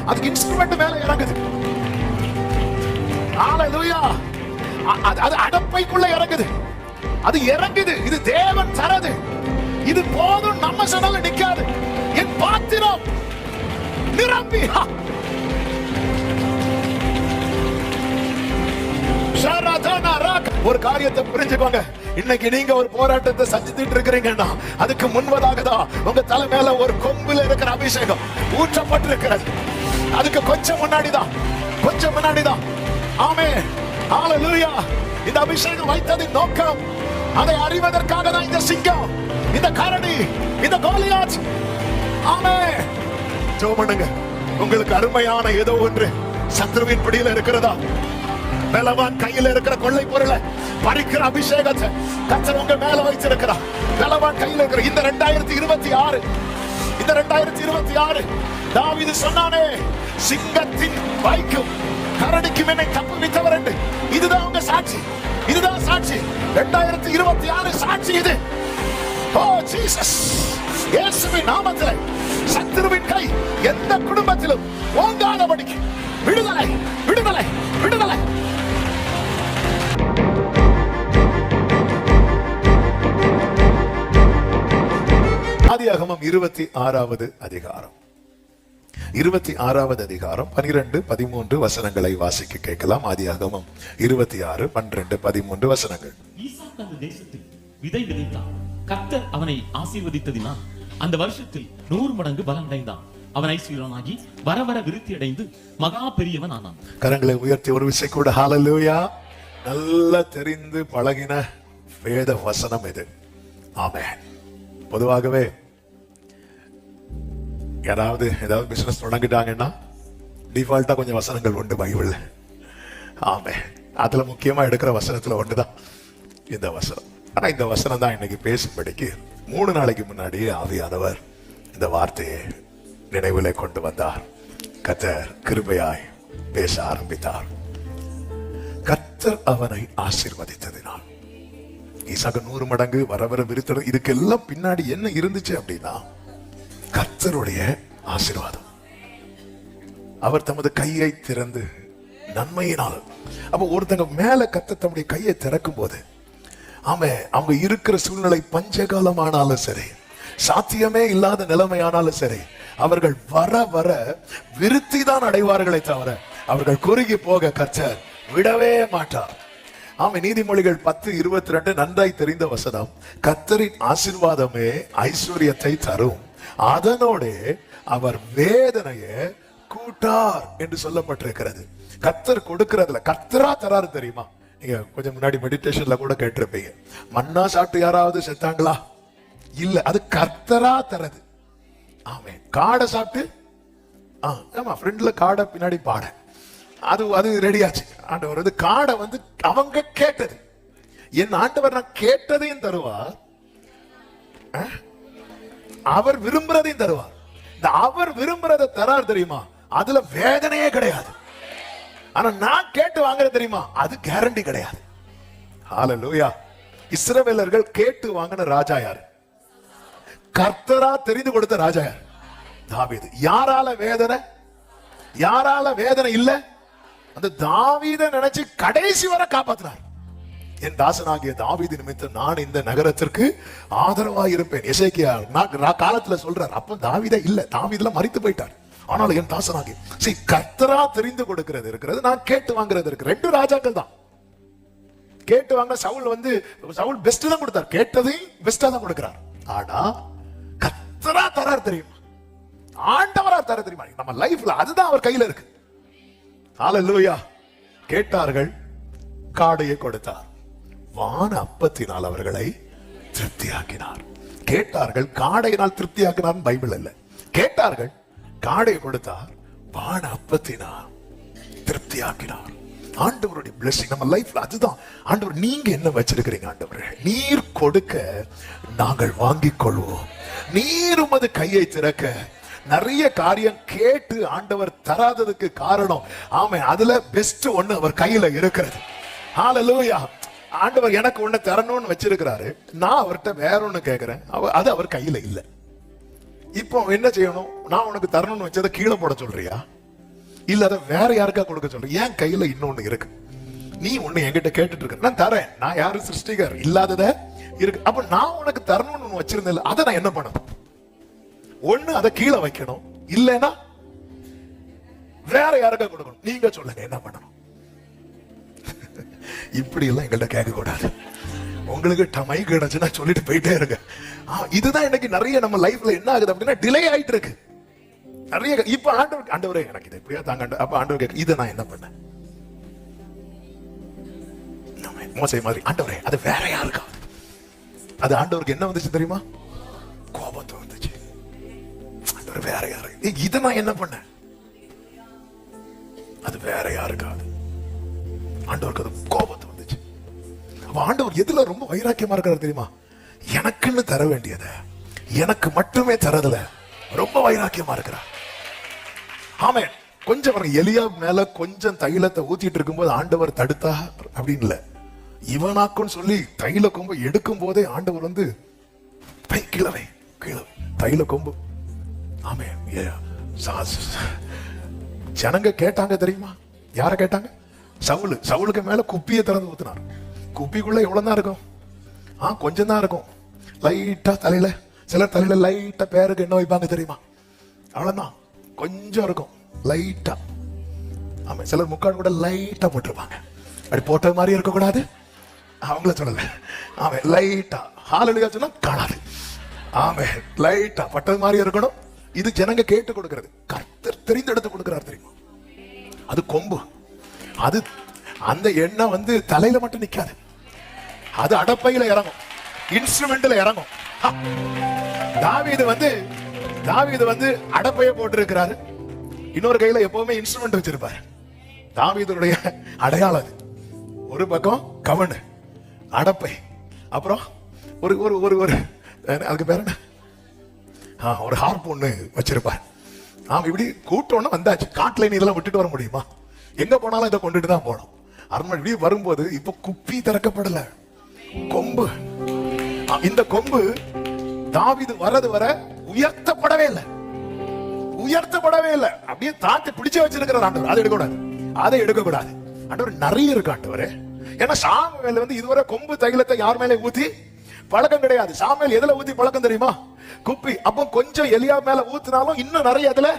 அதுக்கு இன்ஸ்ட்ருமெண்ட் மேல இறங்குது. ஹalleluya. அது அடப்பைக்குள்ள இறங்குது. அது இறங்குது. இது தேவன் தரது. இது போதும் நம்ம சொன்னால நிக்காது. என் பாத்திரம் நிரம்பி. ஒரு காரியத்தை புரிஞ்சுக்கோங்க. இன்னைக்கு நீங்க ஒரு போராட்டத்தை சந்தித்துட்டு இருக்கிறீங்கன்னா அதுக்கு முன்பதாக தான் உங்க தலை மேல ஒரு கொம்புல இருக்கிற அபிஷேகம் ஊற்றப்பட்டிருக்கிறது. அதுக்கு கொஞ்சம் முன்னாடிதான். ஆமென். ஹalleluya. இந்த அபிஷேகம் வைத்ததின் நோக்கம் அதை அறிவதற்காக தான் இந்த சிங்கம், இந்த கரடி, இந்த கோலியாத். ஆமென். ஜெபம் உங்களுக்கு அருமையான ஏதோ ஒன்று சத்ருவின் பிடியில இருக்கிறதா? பலவான் கையில இருக்கிற கொள்ளை பொருளை பறிக்கிற அபிஷேகத்தை கர்த்தர் உங்க மேல வைத்திருக்கிறார். பலவான் கையில இருக்கிற இந்த 2026 தாவீது சொன்னானே, சிங்கத்தின் வாய்க்கும் கரடிக்கும் என்னை தப்புவித்தவர் என்று. இதுதான் உங்க சாட்சி. இதுதான் சாட்சி. 2026 சாட்சி இது. ஓ ஜீசஸ். இயேசுவின் நாமத்தில் சத்துருவின் கை எந்த குடும்பத்திலும் ஓங்காதபடிக்கு விடுதலை, விடுதலை, விடுதலை. ஆதியாகமம் 26வது அதிகாரம் 12, 13 வசனங்களை வாசிக்க கேட்கலாம். ஆதியாகமம் 26, 12, 13 வசனங்கள். ஈசாக்கு அந்த தேசத்தில் விதை விதைத்தான். கர்த்தர் அவனை ஆசீர்வதித்ததினால் அந்த வருஷத்தில் 100 மடங்கு பலனடைந்தான். அவன் ஐஸ்வர்யனாகி வர வர விருத்தி அடைந்து மகா பெரியவன் ஆனான். கரங்களை உயர்த்தி ஒரு விஷயம் கூட ஹalleluya. நல்லா தெரிந்து பழகின வேத வசனம் இது. ஆமென். பொதுவாகவே ஏதாவது பிசினஸ் தொடங்கிட்டாங்கன்னா டிஃபால்ட்டா கொஞ்சம் வசனங்கள் உண்டு பைபிள்ல. ஆமென். அதுல முக்கியமா எடுக்கிற வசனத்துல ஒன்றுதான் இந்த வசனம். ஆனா இந்த வசனம் தான் இன்னைக்கு பேசும்படிக்கு 3 நாளைக்கு முன்னாடி ஆவியானவர் இந்த வார்த்தையை நினைவிலே கொண்டு வந்தார். கர்த்தர் கிருபையாய் பேச ஆரம்பித்தார். கர்த்தர் அவனை ஆசீர்வதித்ததினால் ஈசாக்கு 100 மடங்கு வர வர விருத்தம். இதுக்கெல்லாம் பின்னாடி என்ன இருந்துச்சு அப்படின்னா கர்த்தருடைய ஆசீர்வாதம். அவர் தமது கையை திறந்து நன்மையினால். அப்ப ஒருத்தங்க மேல கர்த்தர் தம்முடைய கையை திறக்கும் போது அவங்க இருக்கிற சூழ்நிலை பஞ்சகாலம் ஆனாலும் சரி, சாத்தியமே இல்லாத நிலைமையானாலும் சரி, அவர்கள் வர வர விருத்தி தான் அடைவார்களை தவிர அவர்கள் குறுகி போக கர்த்தர் விடவே மாட்டார். நீதிமொழிகள் 10:22 நன்றாய் தெரிந்த வசனம். கர்த்தரின் ஆசீர்வாதமே ஐஸ்வர்யத்தை தரும், அதனோட அவர் வேதனையை கூட்டார் என்று சொல்லப்பட்டிருக்கிறது. கர்த்தர் கொடுக்கிறதுல கர்த்தரா தராரு தெரியுமா? நீங்க கொஞ்சம் முன்னாடி மெடிடேஷன்ல கூட கேட்டிருப்பீங்க, மன்னா சாப்பிட்டு யாராவது செத்தாங்களா? இல்ல, அது கர்த்தரா தரது. ஆமென். காடை சாப்பிட்டு ஆமா ஃப்ரெண்ட்ல காடை பின்னாடி பாட அது ரெடியாச்சு. ஆண்டவர் வந்து காடை வந்து அவங்க கேட்டது. என் ஆண்டவர் நான் கேட்டதையும் தருவார், அவர் விரும்புறதையும் தருவார். இந்த அவர் விரும்புறதை தரார் தெரியுமா, அதுல வேதனையே கிடையாது. ஆனா நான் கேட்டு வாங்குறது தெரியுமா, அது கேரண்டி கிடையாது. ஹalleluya. இஸ்ரவேலர்கள் கேட்டு வாங்கின ராஜா யாரு? கர்த்தரா தெரிந்து கொடுத்த ராஜா யார்? தாவீது. யாரால வேதனை? யாரால வேதனை இல்ல? அந்த தாவீதை நினைச்சு கடைசி வரை காப்பாற்றினார். என் தாசனாகிய தாவீது நிமித்தம் நான் இந்த நகரத்திற்கு ஆதரவாக இருப்பேன். எசேக்கியா காலத்துல சொல்றார். அப்ப தாவீதே இல்ல, தாவீதுல மரித்து போயிட்டார். ஆனால் என் தாசனாகிய கர்த்தரா தெரிந்து கொடுக்கிறது இருக்கிறது, நான் கேட்டு வாங்குறது இருக்கு. 2 ராஜாக்கள் தான் கேட்டு வாங்க. சவுல் பெஸ்ட் தான் கொடுத்தார், கேட்டதையும் பெஸ்டா தான் கொடுக்கிறார். ஆனா கர்த்தரா தரார் தெரியுமா, ஆண்டவரா தர தெரியுமா, நம்ம லைஃப்ல அதுதான் அவர் கையில இருக்கு. ஹalleluya. கேட்டார்கள், காடையை கொடுத்தார், வான அப்பத்தினால் அவர்களை திருப்தியாக்கினார். கேட்டார்கள், காடையினால் திருப்தியாக்கினார் பைபிள் இல்ல. கேட்டார்கள், காடையை கொடுத்தார், வான அப்பத்தினால் திருப்தியாக்கினார். ஆண்டவருடைய blessing நம்ம லைஃப்ல அதுதான். ஆண்டவர், நீங்க என்ன வச்சிருக்கிறீங்க ஆண்டவரே? நீர் கொடுக்க நாங்கள் வாங்கிக் கொள்வோம். நீர் உமது கையை திறக்க. நிறைய காரியம் கேட்டு ஆண்டவர் தராததுக்கு காரணம், ஆமே, அதுல பெஸ்ட் ஒண்ணு அவர் கையில இருக்கிறது. ஹalleluya. ஆண்டவர் எனக்கு ஒண்ணு தரணும்னு வச்சிருக்கிறாரு, நான் அவர்கிட்ட வேற ஒண்ணு கேட்கிறேன், அது அவர் கையில இல்ல. இப்போ என்ன செய்யணும்? நான் உனக்கு தரணும்னு வச்சதை கீழே போட சொல்றியா? இல்ல அதை வேற யாருக்கா கொடுக்க சொல்ற? என் கையில இன்னொன்னு இருக்கு, நீ ஒண்ணு என்கிட்ட கேட்டுட்டு இருக்க, நான் தரேன். நான் யாரு? சிருஷ்டிகர், இல்லாதத இருக்கு. அப்ப நான் உனக்கு தரணும்னு வச்சிருந்தேன், அதை நான் என்ன பண்ணணும்? ஒண்ணு அதை கீழே வைக்கணும், இல்லைன்னா வேற யாருக்கா கொடுக்கணும். நீங்க சொல்லுங்க என்ன பண்ணணும்? இப்படி எல்லாம் எங்கள்கிட்ட கேட்க கூடாது. உங்களுக்கு டமை கிடைச்சுன்னா சொல்லிட்டு போயிட்டே இருங்க. இதுதான் இன்னைக்கு நிறைய நம்ம லைஃப்ல என்ன ஆகுது அப்படின்னா, டிலே ஆயிட்டு இருக்கு நிறைய. இப்ப ஆண்டவரே எனக்கு இதை எப்படியா தாங்க. அப்ப ஆண்டவர் கேட்க, இதை நான் என்ன பண்ணேன்? மோசே மாதிரி ஆண்டவரே அது வேற யாருக்காவது. அது ஆண்டவருக்கு என்ன வந்துச்சு தெரியுமா? கோபத்தை வந்துச்சு. ஆண்டவர் வேற யாரு, இதை நான் என்ன பண்ணேன்? அது வேற யாருக்காவது. ஆண்டவருக்கு அது கோபத்தை வந்துச்சு. அப்ப ஆண்டவர் எதுல ரொம்ப வைராக்கியமா இருக்கிறார் தெரியுமா? எனக்குன்னு தர வேண்டியதை எனக்கு மட்டுமே தரதுல ரொம்ப வைராக்கியமா இருக்கிறார். ஆமே. கொஞ்சம் பாருங்க, எலியா மேல கொஞ்சம் தைலத்தை ஊத்திட்டு இருக்கும்போது ஆண்டவர் தடுத்தா அப்படின்னு இல்ல, இவனாக்குன்னு சொல்லி தைல கொம்பு எடுக்கும் போதே ஆண்டவர் வந்து கீழவே தைல கொம்பு. ஆமே. ஜனங்க கேட்டாங்க தெரியுமா? யார கேட்டாங்க? சவுலுக்கு மேல குப்பியை திறந்து ஊத்தினார். குப்பிக்குள்ள எவ்வளவு தான் இருக்கும்? கொஞ்சம் தான் இருக்கும். லைட்டா தலையில, சிலர் தலையில லைட்டா பேருக்கு என்ன வைப்பாங்க தெரியுமா? அவ்வளவுதான், கொஞ்சம் இருக்கும் லைட்டா. ஆமா. சிலர் முக்காடு கூட லைட்டா போட்டிருப்பாங்க. அப்படி போட்ட மாதிரி இருக்க கூடாது, அவங்கள சொல்லல. ஆமா, லைட்டா. ஹalleluya சொன்னா காணாது. ஆமா, லைட்டா பட்டது மாதிரி இருக்கணும். இது ஜனங்க கேட்டு கொடுக்கிறது. கர்த்தர் தெரிந்தெடுத்து கொடுக்கிறார் தெரியுமா? அது கொம்பு. அது அந்த எண்ணெய் வந்து தலையில மட்டும் நிக்காது, அது அடப்பையில இறங்கும், இன்ஸ்ட்ருமெண்ட்ல இறங்கும். தாவீது வந்து அடப்பைய போட்டு இருக்கிறாரு, இன்னொரு கையில எப்பவுமே இன்ஸ்ட்ருமெண்ட் வச்சிருப்பாரு. தாவீதுடைய அடையாளம் அது. ஒரு பக்கம் கவனு, அடப்பை, அப்புறம் ஒரு ஒரு ஒரு ஒரு அதுக்கு பேர் என்ன, ஒரு ஹார்ப் ஒண்ணு வச்சிருப்பார். இப்படி கூட்டம்னு வந்தாச்சு. காட்டுல நீ இதெல்லாம் விட்டுட்டு வர முடியுமா? எங்க போனாலும் இதை கொண்டுட்டு தான் போனோம். அரண்மனை இப்படி வரும்போது இப்ப குப்பி திறக்கப்படல, கொம்பு. இந்த கொம்பு தாவீது வரது வர உயர்த்தப்படவே இல்லை, அப்படியே தாத்தி பிடிச்சு வச்சிருக்கிறார் ஆண்டவர். அதை எடுக்கக்கூடாது, அதை எடுக்கக்கூடாது. ஆண்டவர் நிறைய இருக்கு ஆண்டவர். ஏன்னா சாமுவேல் வந்து இதுவரை கொம்பு தைலத்தை யார் மேலே ஊத்தி பழக்கம் கிடையாது. சாமுவேல் எதுல ஊத்தி பழக்கம் தெரியுமா? குப்பி. அப்போ கொஞ்சம் எலியா மேல ஊத்தினாலும் இன்னும் நிறைய அதுல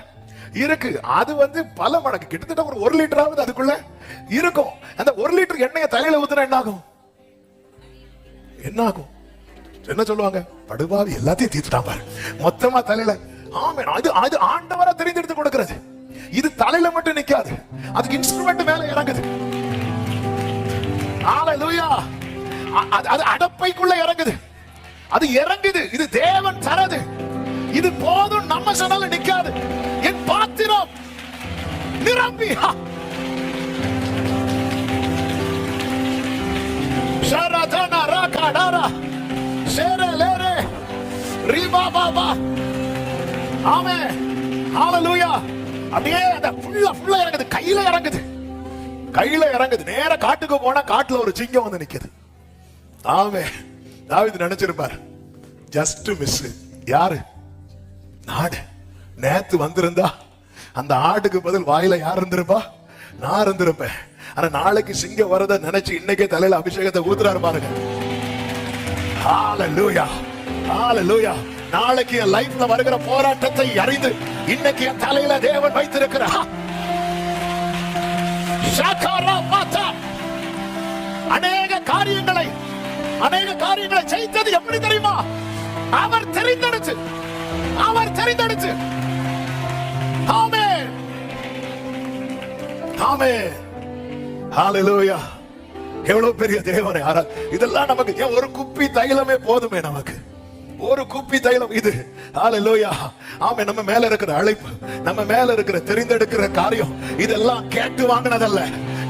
இருக்கு. அது வந்து பல மடங்கு, கிட்டத்தட்ட ஒரு 1 லிட்டராவது அதுக்குள்ள இருக்கும். அந்த 1 லிட்டர் எண்ணெயை தலையில ஊத்துனா என்ன ஆகும்? என்ன சொல்லுவாங்க? படுபாவி எல்லாத்தையும் தீர்த்துட்டான் பாரு, மொத்தமா தலையில. ஆமே. அது ஆண்டவரா தெரிந்தெடுத்து கொடுக்கிறது. இது தலையில மட்டும் நிக்காது, அதுக்கு இன்ஸ்ட்ருமெண்ட் மேல இறங்குது. ஹalleluya. அது அடப்பைக்குள்ள இறங்குது, அது இறங்குது. இது தேவன் தரது. இது போதும் நம்ம சொன்னால நிக்காது. என் பாத்திரம் நிரம்பி ஷரதனா ரகடரா ஷெரலேரே ரிபாபாபா. ஆமென். ஹalleluya. அப்படியே அந்த ஃபுல்லா இறங்குது, கையில இறங்குது. நேரா காட்டுக்கு போனா காட்டுல ஒரு சிங்கம் வந்து நிக்குது. ஆமென். தாவீது நினைச்சிருப்பார், ஜஸ்ட் மிஸ். யாரு? நாடு. நேத்து வந்திருந்தா அந்த ஆட்டுக்கு பதில் வாயில யார் இருந்திருப்பா? நான் இருந்திருப்பேன். ஆனா நாளைக்கு சிங்கம் வரத நினைச்சு இன்னைக்கே தலையில அபிஷேகத்தை ஊத்துறாரு பாருங்க. ஹalleluya, ஹalleluya. நாளைக்கு என் லைஃப்ல வருகிற போராட்டத்தை அறிந்து இன்னைக்கு என் தலையில தேவன் வைத்திருக்கிறார். அநேக காரியங்களை செய்தது எப்படி தெரியுமா? அவர் தெரிந்தெடுத்து. ஆமென், ஆமென், ஹalleluya. எவ்வளவு பெரிய தேவனை. இதெல்லாம் நமக்கு ஒரு குப்பி தைலமே போதுமே, நமக்கு ஒரு குப்பி தைலம் இது. ஹalleluya. ஆமென். நம்ம மேல இருக்கிற அழைப்பு, நம்ம மேல இருக்கிற தெரிந்தெடுக்கிற காரியம், இதெல்லாம் கேட்டு வாங்கினதல்ல,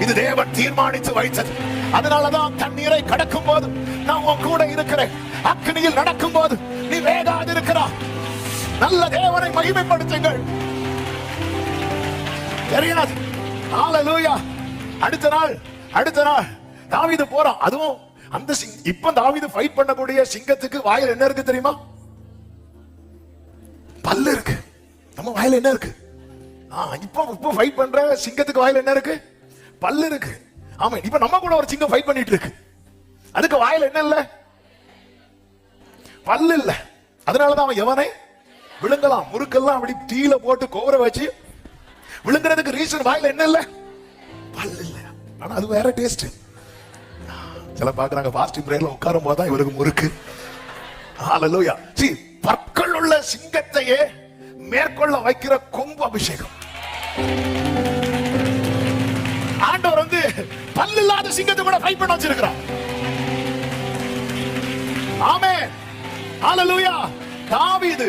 இது தேவன் தீர்மானித்து வைத்தது. அதனாலதான் தண்ணீரை கடக்கும் போது நான் உன் கூட இருக்கிறேன், அக்கினியில் நடக்கும் போது நீ வேகாது இருக்கிறாய். நல்ல தேவனை மகிமைப்படுத்துங்கள். தெரியாது. ஹalleluya. அடுத்த நாள் தாவீது போறான். அதுவும் அந்த இப்ப தாவீது ஃபைட் பண்ணக்கூடிய சிங்கத்துக்கு வாயில என்ன இருக்கு தெரியுமா? பல்லு இருக்கு. நம்ம வாயில என்ன இருக்கு? இப்ப ஃபைட் பண்ற சிங்கத்துக்கு வாயில என்ன இருக்கு? பல்லு இருக்கு. ஆமா, இப்ப நம்ம கூட ஒரு சிங்கம் ஃபைட் பண்ணிட்டு இருக்கு. அதுக்கு வாயில என்ன இல்ல? பல்லு இல்ல. அதனாலதான் அவன் எவனை விழுங்கலாம். முறுக்கெல்லாம் அப்படி தீல போட்டு கோவர வச்சு விழுங்குறதுக்கு ரீசன் வாயில என்ன இல்ல? பல்லு இல்ல. ஆனா அது வேற டேஸ்ட். சில பாக்குறாங்க ஃபாஸ்டிங் பிரேயர்ல உட்காரும் போதுதான் இவருக்கு முறுக்கு. ஹalleluya. see, பற்கள் உள்ள சிங்கத்தையே மேற்கொள்ள வைக்கிற கொம்பு அபிஷேகம். ஆண்டவர் வந்து பல்லு இல்லாத சிங்கத்தை கூட ஃபைட் பண்ண வச்சிருக்கிறார். ஆமென். ஹalleluya. தாவீது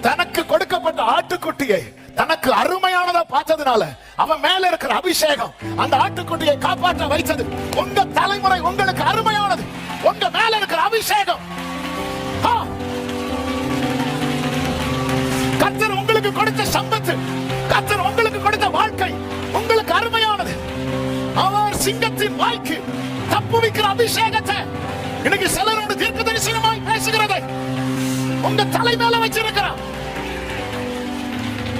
தனக்கு கொடுக்கப்பட்ட ஆட்டுக்குட்டியை தனக்கு அருமையானதா பார்த்ததுனால அவன் மேல இருக்கிற அபிஷேகம் அந்த ஆட்டுக்குட்டியை காப்பாற்ற வைத்தது. உங்க தலைமுறை உங்களுக்கு அருமையானது. உங்க மேல இருக்கிற அபிஷேகம், கர்த்தர் உங்களுக்கு கொடுத்த சம்பத்து, கர்த்தர் உங்களுக்கு கொடுத்த வாழ்க்கை உங்களுக்கு அருமையானது. அவர் சிங்கத்தின் வாய்க்கு தப்புவிக்கிற அபிஷேகத்தை இன்னைக்கு சிலரோடு தீர்க்க தரிசனமாய் பேசுகிறதை உங்க தலை மேல வச்சிருக்கிறார்.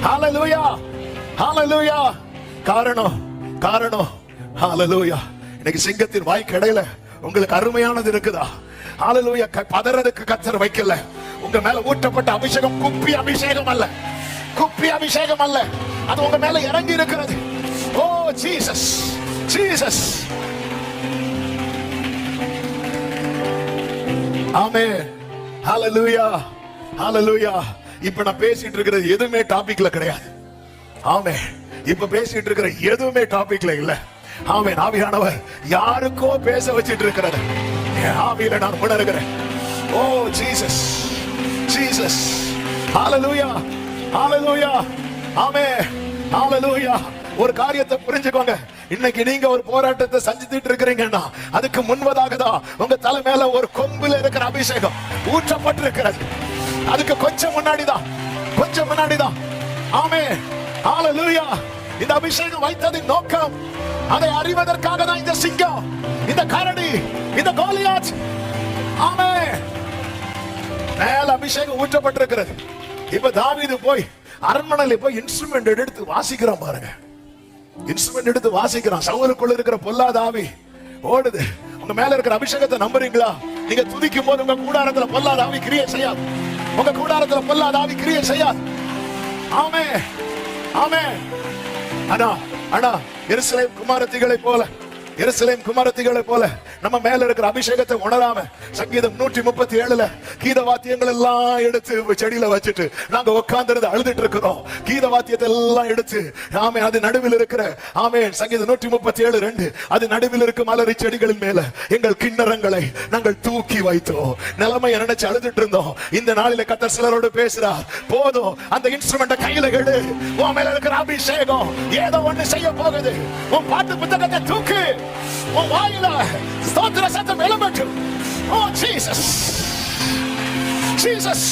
ஹalleluya, ஹalleluya. காரணம் ஹalleluya. இன்னைக்கு சிங்கத்தின் வாய்க்கு இடையில உங்களுக்கு அருமையானது இருக்குதா? ஹalleluya. பதறதுக்கு கர்த்தர் வைக்கல. உங்க மேல ஊற்றப்பட்ட அபிஷேகம் குப்பி அபிஷேகம் அல்ல, குப்பி அபிஷேகம் அல்ல. அது உங்க மேல இறங்கி இருக்கிறது. ஓ ஜீசஸ், ஜீசஸ். ஆமென். ஹalleluya, ஹalleluya. இப்ப நான் பேசிட்டு இருக்கிறது எதுவுமே டாபிக்ல கிடையாது. ஆமென். இப்ப பேசிட்டு இருக்கிற எதுவுமே டாபிக்ல இல்ல. ஆமென். ஆவியானவர் யாருக்கோ பேச வச்சிட்டு இருக்கிறது ஆவியில நான் உணர்கிறேன். ஓ ஜீசஸ், ஜீசஸ். ஹalleluya, ஹalleluya. ஆமென். ஹalleluya. ஒரு காரியத்தை புரிஞ்சுக்கோங்க. இன்னைக்கு நீங்க ஒரு போராட்டத்தை செஞ்சுட்டு இருக்கிறீங்கன்னா அதுக்கு முன்பதாக தான் உங்க தலை மேல ஒரு கொம்புல இருக்கிற அபிஷேகம் ஊற்றப்பட்டிருக்கிறது. அதுக்கு கொஞ்சம் முன்னாடிதான், கொஞ்சம் முன்னாடிதான். ஆமென். ஹalleluya. இந்த அபிஷேகம் வைத்ததின் நோக்கம் அதை அறிவதற்காக தான் இந்த சிங்கம், இந்த கரடி, இந்த கோலியாத். ஆமென். மேல அபிஷேகம் ஊற்றப்பட்டிருக்கிறது. இப்ப தாவீது போய் அரண்மனையில போய் இன்ஸ்ட்ருமெண்ட் எடுத்து வாசிக்கிறான் பாருங்க. இன்ஸ்ட்ருமெண்ட் எடுத்து வாசிக்கிறான். சவுலுக்குள்ள இருக்கிற பொல்லாத ஆவி ஓடுது. உங்க மேல இருக்கிற அபிஷேகத்தை நம்புறீங்களா? நீங்க துதிக்கும் போது உங்க கூடாரத்துல பொல்லாத ஆவி கிரியை செய்யாது. உங்க கூடாரத்துல பொல்லாத ஆவி கிரியை செய்யாது. ஆமென், ஆமென். ஆனா எருசலேம் குமாரத்திகளை போல, எருசலேம் குமாரத்திகளை போல நம்ம மேல இருக்கிற அபிஷேகத்தை உணராம சங்கீதம் 137ல கீத வாத்தியங்கள் எல்லாம் எடுத்து செடியில வச்சுட்டு நாங்க உட்கார்ந்து அழுதுட்டு இருக்கிறோம். கீத வாத்தியத்தை எல்லாம் எடுத்து ஆமே அது நடுவில் இருக்கிற ஆமே சங்கீதம் 137:2 அது நடுவில் இருக்கும் மலரி செடிகளின் மேல எங்கள் கிண்ணறங்களை நாங்கள் தூக்கி வைத்தோம். நிலைமை நினைச்சு அழுதுட்டு இருந்தோம். இந்த நாளில கர்த்தர் சிலரோடு பேசுறார். போதும், அந்த இன்ஸ்ட்ருமெண்ட கையில எடு. உன் மேல இருக்கிற அபிஷேகம் ஏதோ ஒண்ணு செய்ய போகுது. உன் பாட்டு புத்தகத்தை தூக்கு. உன் வாயில ஸ்தோத்திர சத்தம் எழும்பட்டும். ஓ Jesus, Jesus,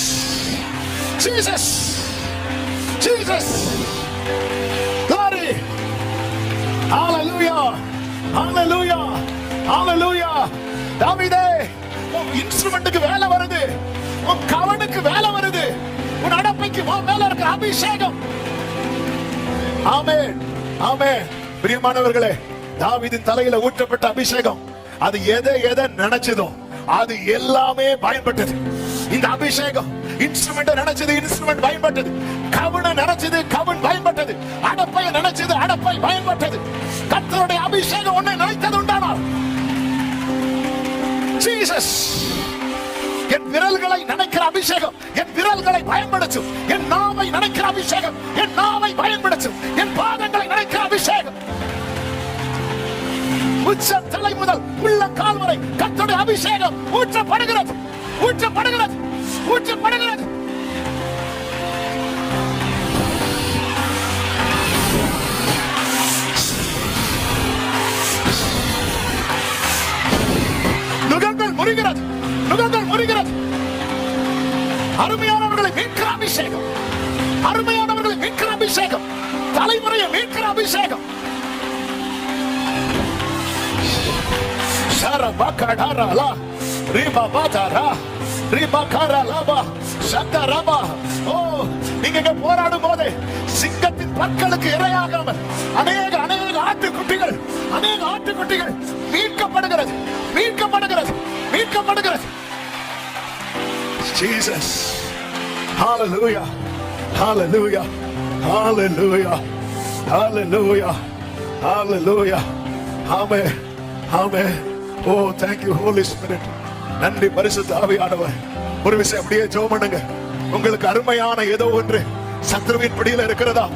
Jesus, Jesus. glory. hallelujah, hallelujah, hallelujah. தாவீதே, உன் இன்ஸ்ட்ருமெண்ட்டுக்கு வேலை வருது. உன் கவனுக்கு வேலை வருது. உன் அடப்பைக்கு உன் மேல இருக்கிற அபிஷேகம். ஆமென், ஆமென். பிரியமானவர்களே, தாவீதின் தலையில ஊற்றப்பட்ட அபிஷேகம் அது எதை நினைச்சதோ அது எல்லாமே பயன்பட்டது. இந்த அபிஷேகம் இன்ஸ்ட்ருமெண்ட் நினைச்சது, இன்ஸ்ட்ருமெண்ட் பயன்பட்டது. கவன நினைச்சது, கவன் பயன்பட்டது. அடப்பை நினைச்சது, அடப்பை பயன்பட்டது. கர்த்தருடைய அபிஷேகம் ஒன்றை நினைத்தது உண்டானால் ஜீசஸ். என் விரல்களை நினைக்கிற அபிஷேகம் என் விரல்களை பயன்படுத்தும். என் நாவை நினைக்கிற அபிஷேகம் என் நாவை பயன்படுத்தும். என் பாதங்களை நினைக்கிற அபிஷேகம் உச்ச தலை முதல் உள்ள கால் வரை கர்த்தருடைய அபிஷேகம் ஊற்றப்படுகிறது, ஊற்றப்படுகிறது, ஊற்றப்படுகிறது. நுகங்கள் முறிகிறது, நுகங்கள் முறிகிறது. அருமையானவர்களை மீட்கிற அபிஷேகம், அருமையானவர்களை மீட்கிற அபிஷேகம், தலைமுறையை மீட்கிற அபிஷேகம். Sharabakarala, Riba Batara, Riba Karalaba, Shataraba. Oh, நீங்க இங்க போராடும் போது சிங்கத்தின் பற்களுக்கு இரையாகாமல் அநேக ஆட்டுக்குட்டிகள் மீட்கப்படுகிறது. Jesus. Hallelujah. Hallelujah. Hallelujah. Hallelujah. Hallelujah. Amen. Amen. Oh, thank you, Holy Spirit. நன்றி பரிசுத்த ஆவியானவர். ஒரு விஷயம் அப்படியே ஜெபம் பண்ணுங்க. உங்களுக்கு அருமையான ஏதோ ஒன்று சத்ருவின் பிடியில இருக்கிறதா?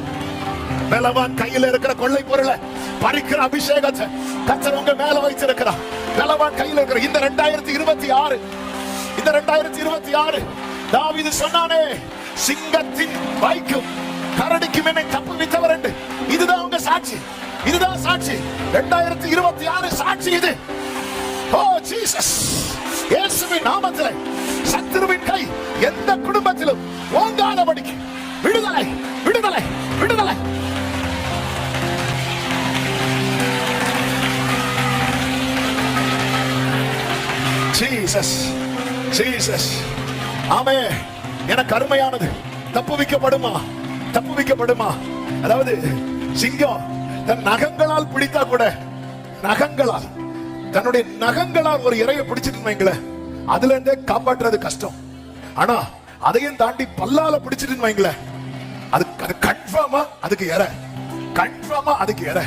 பலவான் கையில இருக்கிற கொள்ளை பொருளை பறிக்கிற அபிஷேகத்தை கர்த்தர் உங்க மேல வைத்திருக்கிறார். பலவான் கையில இருக்கிற இந்த 2026 தாவீது சொன்னானே, சிங்கத்தின் வாய்க்கும் கரடிக்கும் என்னை தப்புவித்தவர் என்று. இதுதான் உங்க சாட்சி. 2026 சாட்சி இது. ஓ ஜீசஸ், இயேசுவின் நாமத்தில் சத்துருவின் கை எந்த குடும்பத்திலும் ஓங்காதபடிக்கு விடுதலை, விடுதலை, விடுதலை. Jesus, Jesus. ஆமே. எனக்கு அருமையானது தப்புவிக்கப்படுமா? அதாவது சிங்கம் தன் நகங்களால் பிடித்தா கூட, தன்னுடைய நகங்களால் ஒரு இரையை பிடிச்சிட்டு வைங்களேன், அதுல இருந்தே காப்பாற்றுறது கஷ்டம். ஆனா அதையும் தாண்டி பல்லால பிடிச்சிட்டு வைங்களேன், அது கன்ஃபார்மா அதுக்கு இரை.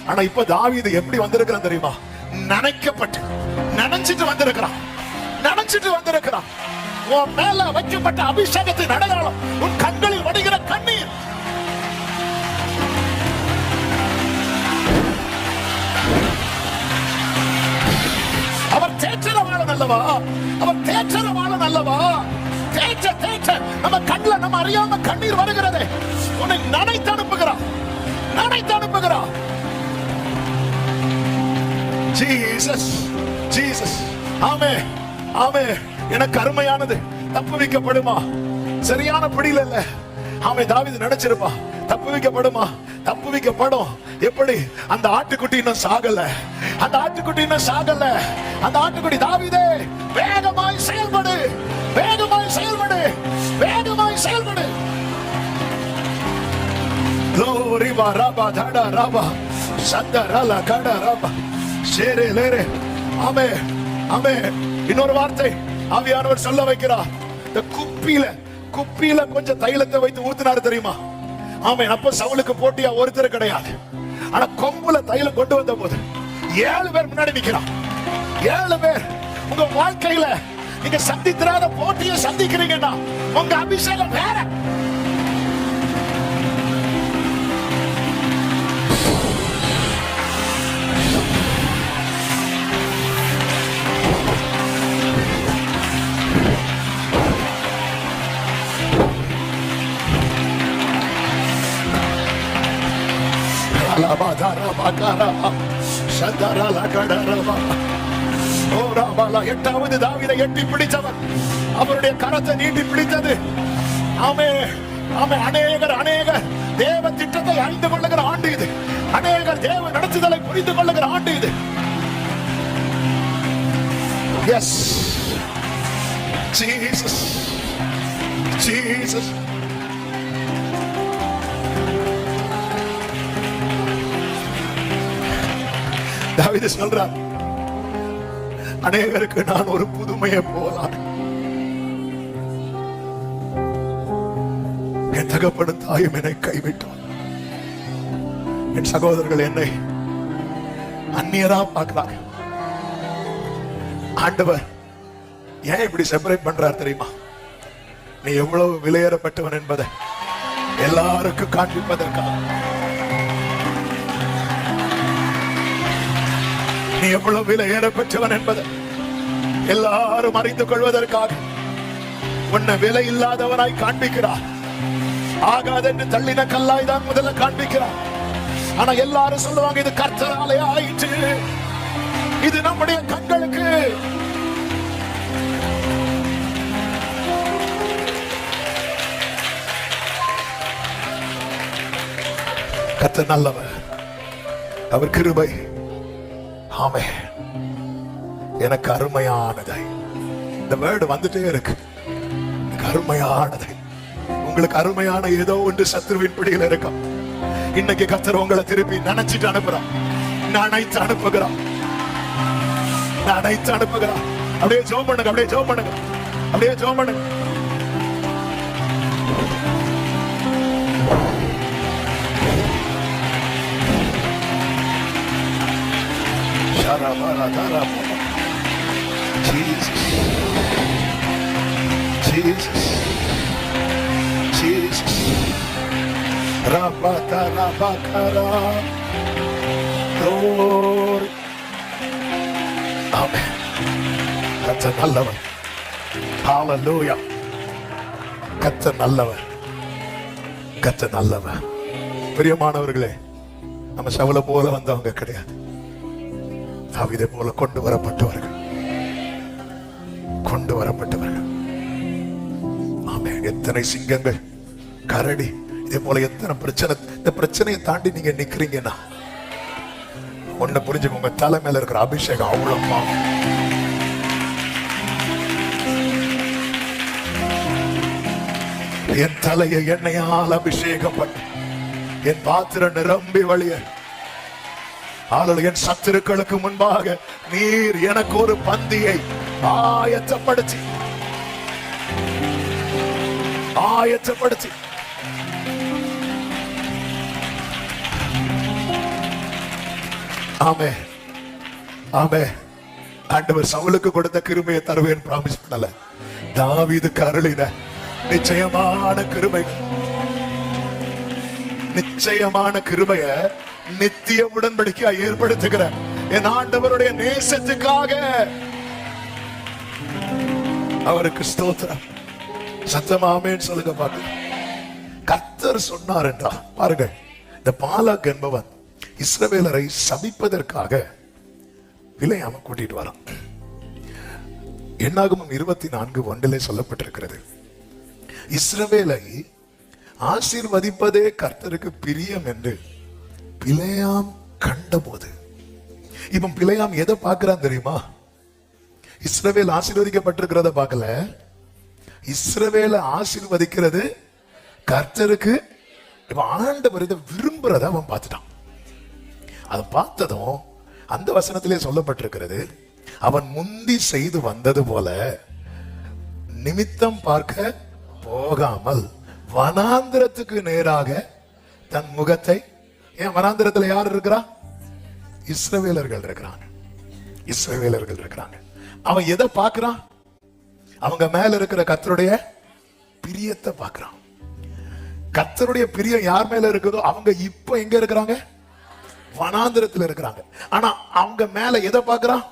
ஆனா இப்ப தாவீது எப்படி வந்திருக்கிறான் தெரியுமா? நினைச்சிட்டு வந்திருக்கிறான். உன் மேல வைக்கப்பட்ட அபிஷேகத்தின் அடையாளம் உன் கண்களில் வடிகிற கண்ணீர். அவர் தேற்றரவாளன் அல்லவா? தேற்ற நம்ம கண்ணுல நம்ம அறியாம கண்ணீர் வருகிறது. உன்னை நனைத்து அனுப்புகிறான். Jesus, Jesus. ஆமே, ஆமே. எனக்கு அருமையானது தப்புவிக்கப்படுமா? சரியான பிடியில இல்ல. ஆமே, தாவீது நினைச்சிருப்பா தப்புவிக்கப்படும். எப்படி? அந்த ஆட்டுக்குட்டி இன்னும் சாகல. அந்த ஆட்டுக்குட்டி தாவீதே, வேகமாய் செயல்படு. Glory baraba dada raba sandarala kada raba shere lere. ஆமே, ஆமே. இன்னொரு வார்த்தை ஆவியானவர் சொல்ல வைக்கிறார். இந்த குப்பியில கொஞ்சம் தைலத்தை வைத்து ஊத்தினாரு தெரியுமா? ஆமே. அப்ப சவுலுக்கு போட்டியா ஒருத்தர் கிடையாது. ஆனா கொம்புல தைலம் கொண்டு வந்த போது 7 பேர் முன்னாடி நிக்கிறான். 7 பேர். உங்க வாழ்க்கையில நீங்க சந்தித்திராத போட்டியை சந்திக்கிறீங்கன்னா உங்க அபிஷேகம் வேற. எட்டாவது தாவீதை எட்டி பிடிச்சவர், அவருடைய கரத்தை நீட்டி பிடித்தது. ஆமே, ஆமே. அநேகர் தேவ திட்டத்தை அறிந்து கொள்ளுகிற ஆண்டு இது. அநேகர் தேவ நடத்துதலை புரிந்து கொள்ளுகிற ஆண்டு இது. Yes, Jesus, Jesus. தாவீது சொல்றார், அநேகருக்கு நான் ஒரு புதுமையை போலாம். என் தகப்பனும் தாயும் என்னை கைவிட்டார். என் சகோதரர்கள் என்னை அந்நியரா பார்க்கிறாங்க. ஆண்டவர் ஏன் இப்படி செப்பரேட் பண்றார் தெரியுமா? நீ எவ்வளவு விலையேறப்பட்டவன் என்பதை எல்லாருக்கும் காண்பிப்பதற்காக. நீ எவ்வளவு விலையேற பெற்றவன் என்பதை எல்லாரும் அறிந்து கொள்வதற்காக உன்னை விலை இல்லாதவனாய் காண்பிக்கிறார். ஆகாதென்று தள்ளின கல்லாய் தான் முதல்ல காண்பிக்கிறார். ஆனா எல்லாரும் சொல்லுவாங்க, இது கர்த்தராலே ஆயிற்று, இது நம்முடைய கண்களுக்கு. கர்த்தர் நல்லவர், அவர் கிருபை. ஆமே. எனக்கு அருமையானதை, இந்த வேர்டு வந்துட்டே இருக்கு. எனக்கு அருமையானதை உங்களுக்கு அருமையான ஏதோ ஒன்று சத்துருவின் பிடியில் இருக்கும். இன்னைக்கு கர்த்தர் உங்களை திருப்பி நினைச்சிட்டு அனுப்புறான், நினைத்து அனுப்புகிறான், நினைத்து அனுப்புகிறான். அப்படியே ஜெபம் பண்ணுங்க, அப்படியே ஜெபம் பண்ணுங்க, அப்படியே ஜெபம் பண்ணுங்க. Jesus, Jesus, Jesus. Rabata rabakara. Glory. Amen. கர்த்தர் நல்லவர். Hallelujah. கர்த்தர் நல்லவர். கர்த்தர் நல்லவர். பிரியமானவர்களே, நம்ம சவுல போல வந்தவங்க கிடையாது. தாவீதை போல கொண்டு வரப்பட்டவர்கள், கொண்டு வரப்பட்டவர்கள். ஆமென். எத்தனை சிங்கங்கள், கரடி, இதே போல எத்தனை பிரச்சனை. இந்த பிரச்சனையை தாண்டி நீங்க நிக்கிறீங்கன்னா ஒண்ணு புரிஞ்சுக்கோங்க, உங்க தலை மேல இருக்கிற அபிஷேகம் அவ்வளவு. என் தலையை எண்ணெயால் அபிஷேகம் பண்ணி என் பாத்திரம் நிரம்பி வழிய என் சத்துருக்களுக்கு முன்பாக நீர் எனக்கு ஒரு பந்தியை ஆயத்தப்படுத்தி ஆமே ஆமே. ஆண்டவர் சவுலுக்கு கொடுத்த கிருபையை தருவேன் பிராமிஸ் பண்ணல. தாவீதுக்கு அருளின நிச்சயமான கிருபை, நிச்சயமான கிருபைய நித்திய உடன்படிக்கையா ஏற்படுத்துகிற என் ஆண்டவருடைய நேசத்துக்காக அவருக்கு ஸ்தோத்திரம். சத்தமாமேன்னு சொல்லுங்க பாட்டு. கர்த்தர் சொன்னார் என்றால் பாருங்க, இந்த பாலாக் என்பவன் இஸ்ரவேலரை சபிப்பதற்காக பிலேயாமை கூட்டிட்டு வரான். என்னாகமம் 24:1 சொல்லப்பட்டிருக்கிறது, இஸ்ரவேலை ஆசீர்வதிப்பதே கர்த்தருக்கு பிரியம் என்று பிலேயாம் கண்டபோது. இப்ப பிலேயாம் எதை பார்க்கிறான் தெரியுமா? இஸ்ரவேல் ஆசீர்வதிக்கப்பட்டிருக்கிறத பார்க்கல, இஸ்ரவேலை ஆசீர்வதிக்கிறது கர்த்தருக்கு. இப்ப ஆண்டவர் இதை விரும்புறத அவன் பார்த்துட்டான். அதை பார்த்ததும் அந்த வசனத்திலே சொல்லப்பட்டிருக்கிறது, அவன் முந்தி செய்து வந்தது போல நிமித்தம் பார்க்க போகாமல் வனாந்திரத்துக்கு நேராக தன் முகத்தை. ஏன் வனாந்திரத்துல யார் இருக்கிறா? இஸ்ரவேலர்கள் இருக்கிறாங்க, இஸ்ரவேலர்கள் இருக்கிறாங்க. அவன் எதை பார்க்கிறான்? அவங்க மேல இருக்கிற கர்த்தருடைய பிரியத்தை பார்க்கிறான். கர்த்தருடைய பிரியம் யார் மேல இருக்குதோ அவங்க இப்ப எங்க இருக்கிறாங்க? வனாந்திரத்துல இருக்கிறாங்க. ஆனா அவங்க மேல எதை பார்க்கிறான்?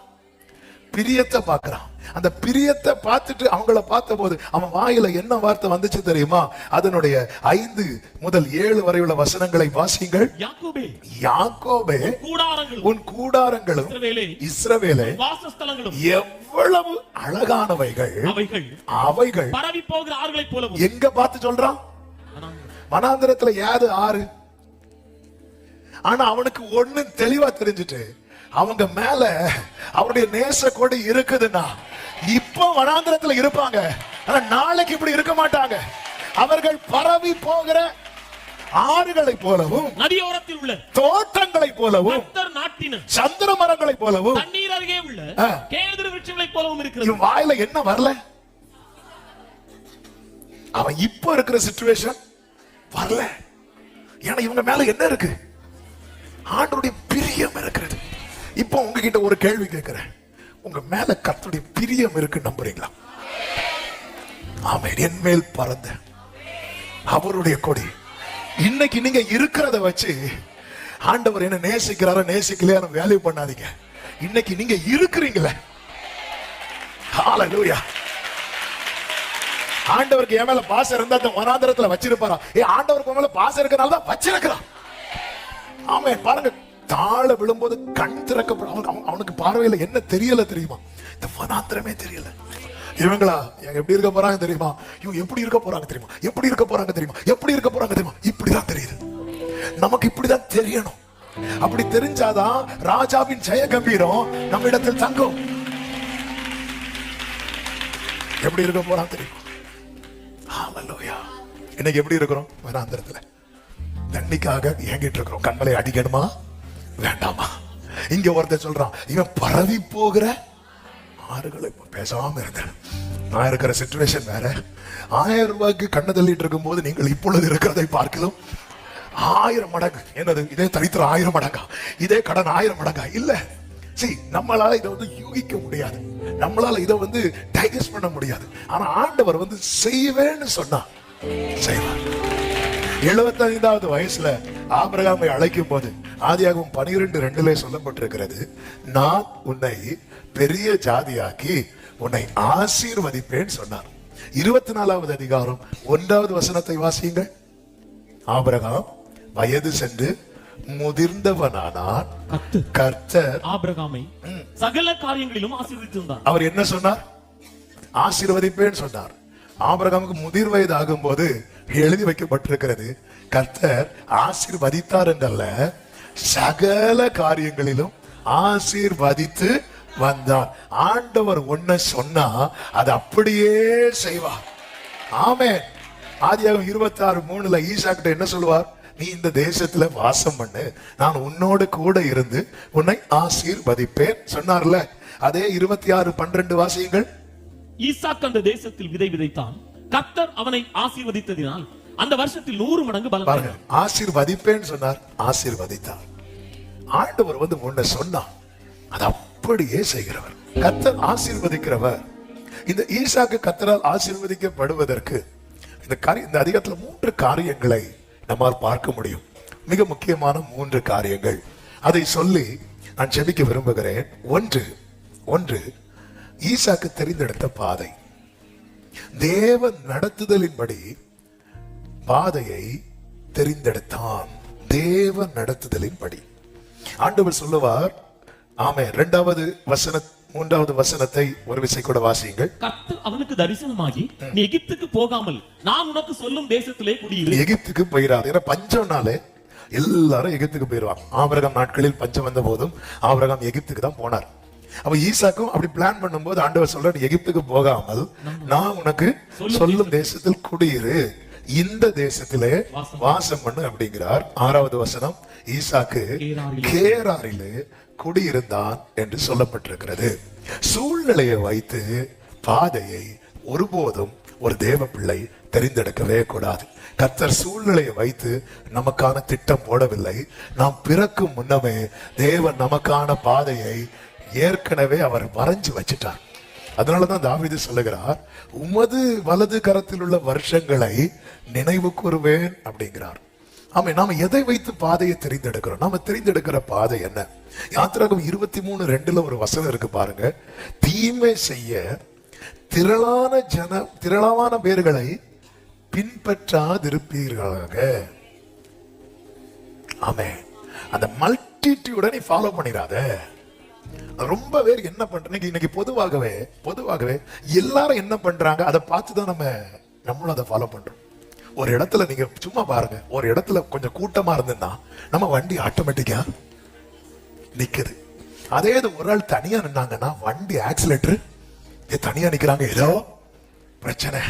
பிரியத்தை பார்க்கிறான். அந்த பிரியத்தை பார்த்துட்டு அவங்கள பார்த்த போது அவன் வாயில என்ன வார்த்தை வந்துச்சு தெரியுமா? அதனுடைய 5 முதல் 7 வரையுள்ள வசனங்களை வாசிங்கள். யாக்கோபே உன் கூடாரங்களும் இஸ்ரவேலே வாசஸ்தலங்களும் எவ்வளவு அழகானவைகள், அவைகள் பரவி போகிற ஆறுகளைப் போலவும். எங்க பார்த்து சொல்றான்? வனாந்திரத்துல யாது ஆறு. ஆனா அவனுக்கு ஒண்ணு தெளிவா தெரிஞ்சுட்டு, அவங்க மேல அவருடைய நேச கொடி இருக்குதுன்னா இப்ப வனாந்திரத்துல இருப்பாங்க, ஆனா நாளைக்கு இப்படி இருக்க மாட்டாங்க. அவர்கள் பரவி போகிற ஆறுகளை போலவும், நதியோரத்தில் உள்ள தோட்டங்களை போலவும், நாட்டின சந்திர மரங்களை போலவும், தண்ணீர் அருகே உள்ள கேதுரு விருட்சங்களை போலவும் இருக்கிறது. வாயில என்ன வரல? அவன் இப்ப இருக்கிற சிச்சுவேஷன் வரல. ஏன்னா இவங்க மேல என்ன இருக்கு? ஆண்டவருடைய பிரியம் இருக்கிறது. இப்போ உங்ககிட்ட ஒரு கேள்வி கேட்கிறேன், உங்க மேல கர்த்தருடைய பிரியம் இருக்கு நம்புறீங்களா? ஆமென். என் மேல் பறந்த அவருடைய கொடி. இன்னைக்கு நீங்க இருக்கிறத வச்சு ஆண்டவர் என்ன நேசிக்கிறாரோ நேசிக்கலையா வேல்யூ பண்ணாதீங்க. இன்னைக்கு நீங்க இருக்கிறீங்களே, ஹalleluya. ஆண்டவருக்கு என் மேல பாசம் இருந்தா வனாந்திரத்துல வச்சிருப்பாரா? ஆண்டவருக்கு மேல பாசம் இருக்கனால தான் வச்சிருக்கிறான். ஆமென். பாருங்க, தாழ விழும்போது கண் திறக்கப்படும். அவனுக்கு பார்வையில என்ன தெரியல தெரியுமா? இந்த வனாந்திரமே தெரியல. இவங்களா எப்படி இருக்க போறாங்க தெரியுமா? இவங்க எப்படி இருக்க போறாங்க தெரியுமா? எப்படி இருக்க போறாங்க தெரியுமா? எப்படி இருக்க போறாங்க தெரியுமா? இப்படிதான் தெரியுது. நமக்கு இப்படிதான் தெரியணும். அப்படி தெரிஞ்சாதான் ராஜாவின் ஜெய கம்பீரம் நம்ம இடத்தில் தங்கும். எப்படி இருக்க போறாங்க தெரியுமா? ஹalleluya. இன்னைக்கு எப்படி இருக்கிறோம்? வனாந்திரத்துல தண்ணிக்காக ஏங்கிட்டு இருக்கிறோம். கண்மலை அடிக்கணுமா வேண்டாமா? இங்க ஒருத்தர் சொல்றான், இவன் பரவி போகிற ஆறுகளை பேசாம இருந்தேன். நான் இருக்கிற சிச்சுவேஷன் வேற. 1000 ரூபாய்க்கு கண்ணை தள்ளிட்டு இருக்கும் போது நீங்கள் இப்பொழுது இருக்கிறதை பார்க்கலாம் 1000 மடங்கு. என்னது இதே தரித்திரம் 1000 மடங்கா? இதே கடன் 1000 மடங்கா? இல்ல. சரி, நம்மளால இதை வந்து யூகிக்க முடியாது, நம்மளால இதை வந்து டைஜஸ்ட் பண்ண முடியாது. ஆனா ஆண்டவர் வந்து செய்வேன்னு சொன்னா செய்வார். 75வது வயசுல ஆபிரகாமை அழைக்கும் போது ஆதியாகமம் 12:2 சொல்லப்பட்டிருக்கிறது, நான் உன்னை பெரிய ஜாதியாக்கி உன்னை ஆசீர்வதிப்பேன் சொன்னார். 24வது அதிகாரம் 1வது வசனத்தை வாசியுங்கள். ஆபிரகாம் வயது சென்று முதிர்ந்தவனானான், கர்த்தர் ஆபிரகாமை சகல காரியங்களிலும் ஆசீர்வதித்திருந்தார். அவர் என்ன சொன்னார்? ஆசீர்வதிப்பேன் சொன்னார். ஆபிரகாமுக்கு முதிர் வயது ஆகும் போது எழுதி வைக்கப்பட்டிருக்கிறது, கர்த்தர் ஆசீர்வதித்தார் என்றல்ல, சகல காரியங்களிலும் ஆசீர்வதித்து வந்தார். ஆண்டவர் ஒன்ன சொன்னா அது அப்படியே செய்வார். ஆமென். ஆதியாகமம் 26:3 ஈசாக்கிட்ட என்ன சொல்லுவார்? நீ இந்த தேசத்துல வாசம் பண்ணு, நான் உன்னோடு கூட இருந்து உன்னை ஆசீர்வதிப்பேன் சொன்னார்ல. அதே 26:12 வாசியுங்கள். ஈசாக்கு அந்த தேசத்தில் விதை விதைத்தான், கர்த்தர் அவனை ஆசீர்வதித்ததினால் அந்த வருஷத்தில் 100 மடங்கு பலன் பாருங்க. ஆசீர்வதிப்பேன் சொன்னார், ஆசீர்வதித்தார். ஆண்டவர் வந்து முன்ன சொன்னார், அது அப்படியே செய்கிறவர். கர்த்தர் ஆசீர்வதிக்கிறவர். இந்த ஈசாக்கு கர்த்தரால் ஆசீர்வதிக்கப்படுவதற்கு இந்த அதிகாரத்துல 3 காரியங்களை நம்மால் பார்க்க முடியும். மிக முக்கியமான 3 காரியங்கள். அதை சொல்லி நான் ஜெபிக்க விரும்புகிறேன். ஒன்று ஈசாக்கு தெரிந்தெடுத்த பாதை. தேவன் நடத்துதலின்படி பாதையை தெரிந்தெடுத்தான். தேவன் நடத்துதலின்படி ஆண்டவர் சொல்லுவார். ஆமே. 2வது வசன 3வது வசனத்தை ஒரு விசை கூட வாசியுங்கள். கர்த்தர் அவனுக்கு தரிசனமாகி, நீ எகிப்துக்கு போகாமல் நான் உனக்கு சொல்லும் தேசத்திலே குடியிரு. எகிப்துக்கு போயிடாது. ஏன்னா பஞ்சம்னாலே எல்லாரும் எகிப்துக்கு போயிடுவாங்க. ஆபிரகாம் நாட்களில் பஞ்சம் வந்த போதும் ஆபிரகாம் எகிப்துக்கு தான் போனார். அப்ப ஈசாக்கும் அப்படி பிளான் பண்ணும்போது ஆண்டவர் சொல்ற, எகிப்துக்கு போகாமல் நான் உனக்கு சொல்லும் தேசத்தில் குடியிரு, இந்த தேசத்திலே வாசம் பண்ணு அப்படிங்கிறார். 6வது வசனம், ஈசாக்கு கேராரிலே குடியிருந்தான் என்று சொல்லப்பட்டிருக்கிறது. சூழ்நிலையை வைத்து பாதையை ஒருபோதும் ஒரு தேவ பிள்ளை தெரிந்தெடுக்கவே கூடாது. கர்த்தர் சூழ்நிலையை வைத்து நமக்கான திட்டம் போடவில்லை. நாம் பிறக்கும் முன்னமே தேவன் நமக்கான பாதையை ஏற்கனவே அவர் வரைஞ்சு வச்சிட்டார். அதனாலதான் தாவீது சொல்லுகிறார், உமது வலது கரத்தில் உள்ள வருஷங்களை நினைவு கூறுவேன் அப்படிங்கிறார். ஆமா, நாம எதை வைத்து பாதையை தெரிந்தெடுக்கிறோம்? நாம தெரிந்தெடுக்கிற பாதை என்ன? யாத்திராகமம் 23:2 ஒரு வசனம் இருக்கு பாருங்க. தீமை செய்ய திரளான பேர்களை பின்பற்றாதிருப்பீர்களாக. ஆமே. அந்த மல்டிடியூட நீ ஃபாலோ பண்ணிடாத. ரொம்ப பேர் என்ன பண்றீங்க இன்னைக்கு? பொதுவாகவே எல்லாரும் என்ன பண்றாங்க அதை பார்த்துதான் நம்மளும் அதை ஃபாலோ பண்றோம். ஒரு இடத்துல நீங்க சும்மா பாருங்க, ஒரு இடத்துல கொஞ்சம் கூட்டமா இருந்ததுன்னா நம்ம வண்டி ஆட்டோமேட்டிக்கா நிக்குது. அதே இது ஒரு ஆள் தனியா நின்னாங்கன்னா வண்டி ஆக்சிலேட்டர் தனியா நிக்கிறாங்க, ஏதோ பிரச்சனை.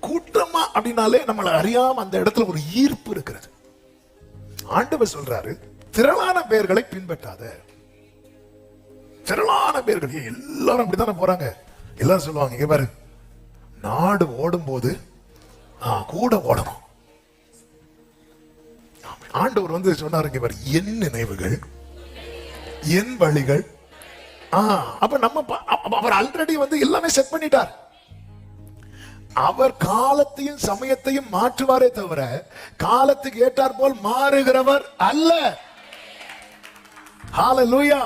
கூட்டமா அப்படின்னாலே நம்மளை அறியாம அந்த இடத்துல ஒரு ஈர்ப்பு இருக்கிறது. ஆண்டவர் சொல்றாரு, திரளான பேர்களை பின்பற்றாத. திரளான பேர்கள் எல்லாரும் அப்படித்தானே போறாங்க. எல்லாரும் சொல்லுவாங்க, இங்க பாரு, நாடு ஓடும் போது கூட ஓடணும். ஆண்டவர் வந்து சொன்னாரு, இங்க பாரு, என் நினைவுகள் என் வழிகள். அப்ப நம்ம அவர் ஆல்ரெடி வந்து எல்லாமே செட் பண்ணிட்டார். அவர் காலத்தையும் சமயத்தையும் மாற்றுவாரே தவிர காலத்துக்கு ஏற்றார் போல் மாறுகிறவர் அல்ல. ஹalleluya.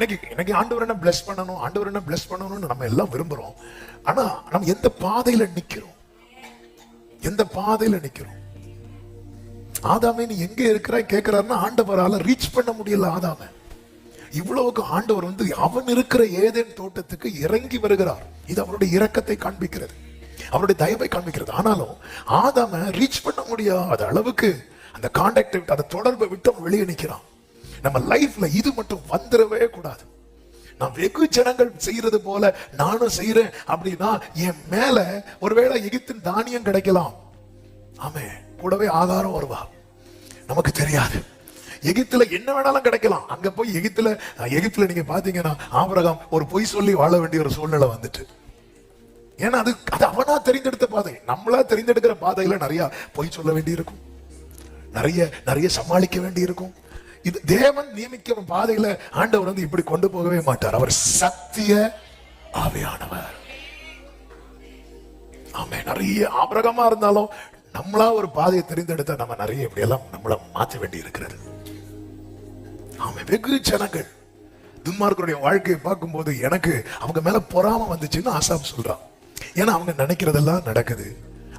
இன்னைக்கு ஆண்டவர் என்ன பிளஸ் பண்ணணும், ஆண்டவர் என்ன பிளஸ் பண்ணணும்னு நம்ம எல்லாம் விரும்புறோம். ஆனா நம்ம எந்த பாதையில நிக்கிறோம்? எந்த பாதையில நிக்கிறோம்? ஆதாமே நீ எங்க இருக்கிறாய் கேட்கிறாருன்னா ஆண்டவரால ரீச் பண்ண முடியல. ஆதாமே இவ்வளவுக்கு ஆண்டவர் வந்து அவன் இருக்கிற ஏதேன் தோட்டத்துக்கு இறங்கி வருகிறார். இது அவருடைய இரக்கத்தை காண்பிக்கிறது, அவருடைய தயவை காண்பிக்கிறது. ஆனாலும் ஆதாம ரீச் பண்ண முடியாத அளவுக்கு அந்த கான்டாக்ட், அந்த தொடர்பை விட்டு அவன் வெளியே நிக்கிறான். நம்ம லைஃப்ல இது மட்டும் வந்துடவே கூடாது. நான் வெகு ஜனங்கள் செய்யறது போல நானும் செய்யறேன் அப்படின்னா என் மேல ஒருவேளை எகிப்தின் தானியம் கிடைக்கலாம், ஆமே, கூடவே ஆகாரம் வருவா. நமக்கு தெரியாது, எகிப்துல என்ன வேணாலும் கிடைக்கலாம். அங்க போய் எகிப்துல நீங்க பாத்தீங்கன்னா ஆபிரகாம் ஒரு பொய் சொல்லி வாழ வேண்டிய ஒரு சூழ்நிலை வந்துட்டு. ஏன்னா அது அவனா தெரிந்தெடுத்த பாதை. நம்மளா தெரிந்தெடுக்கிற பாதையில நிறைய பொய் சொல்ல வேண்டி இருக்கும், நிறைய சமாளிக்க வேண்டி இருக்கும். இது தேவன் நியமிக்க பாதையில ஆண்டவர் வந்து இப்படி கொண்டு போகவே மாட்டார். அவர் சத்திய ஆவியானவர். ஆமே, நிறைய ஆபிரகாமா இருந்தாலும் நம்மளா ஒரு பாதையை தெரிந்தெடுத்தா நம்ம நிறைய இப்படி எல்லாம் நம்மள மாற்ற வேண்டி இருக்கிறது. ஆமே, வெகு ஜனங்கள் துன்மார்க்கருடைய வாழ்க்கையை பார்க்கும் போது எனக்கு அவங்க மேல பொறாம வந்துச்சுன்னு ஆசாப் சொல்றான். ஏன்னா அவங்க நினைக்கிறதெல்லாம் நடக்குது,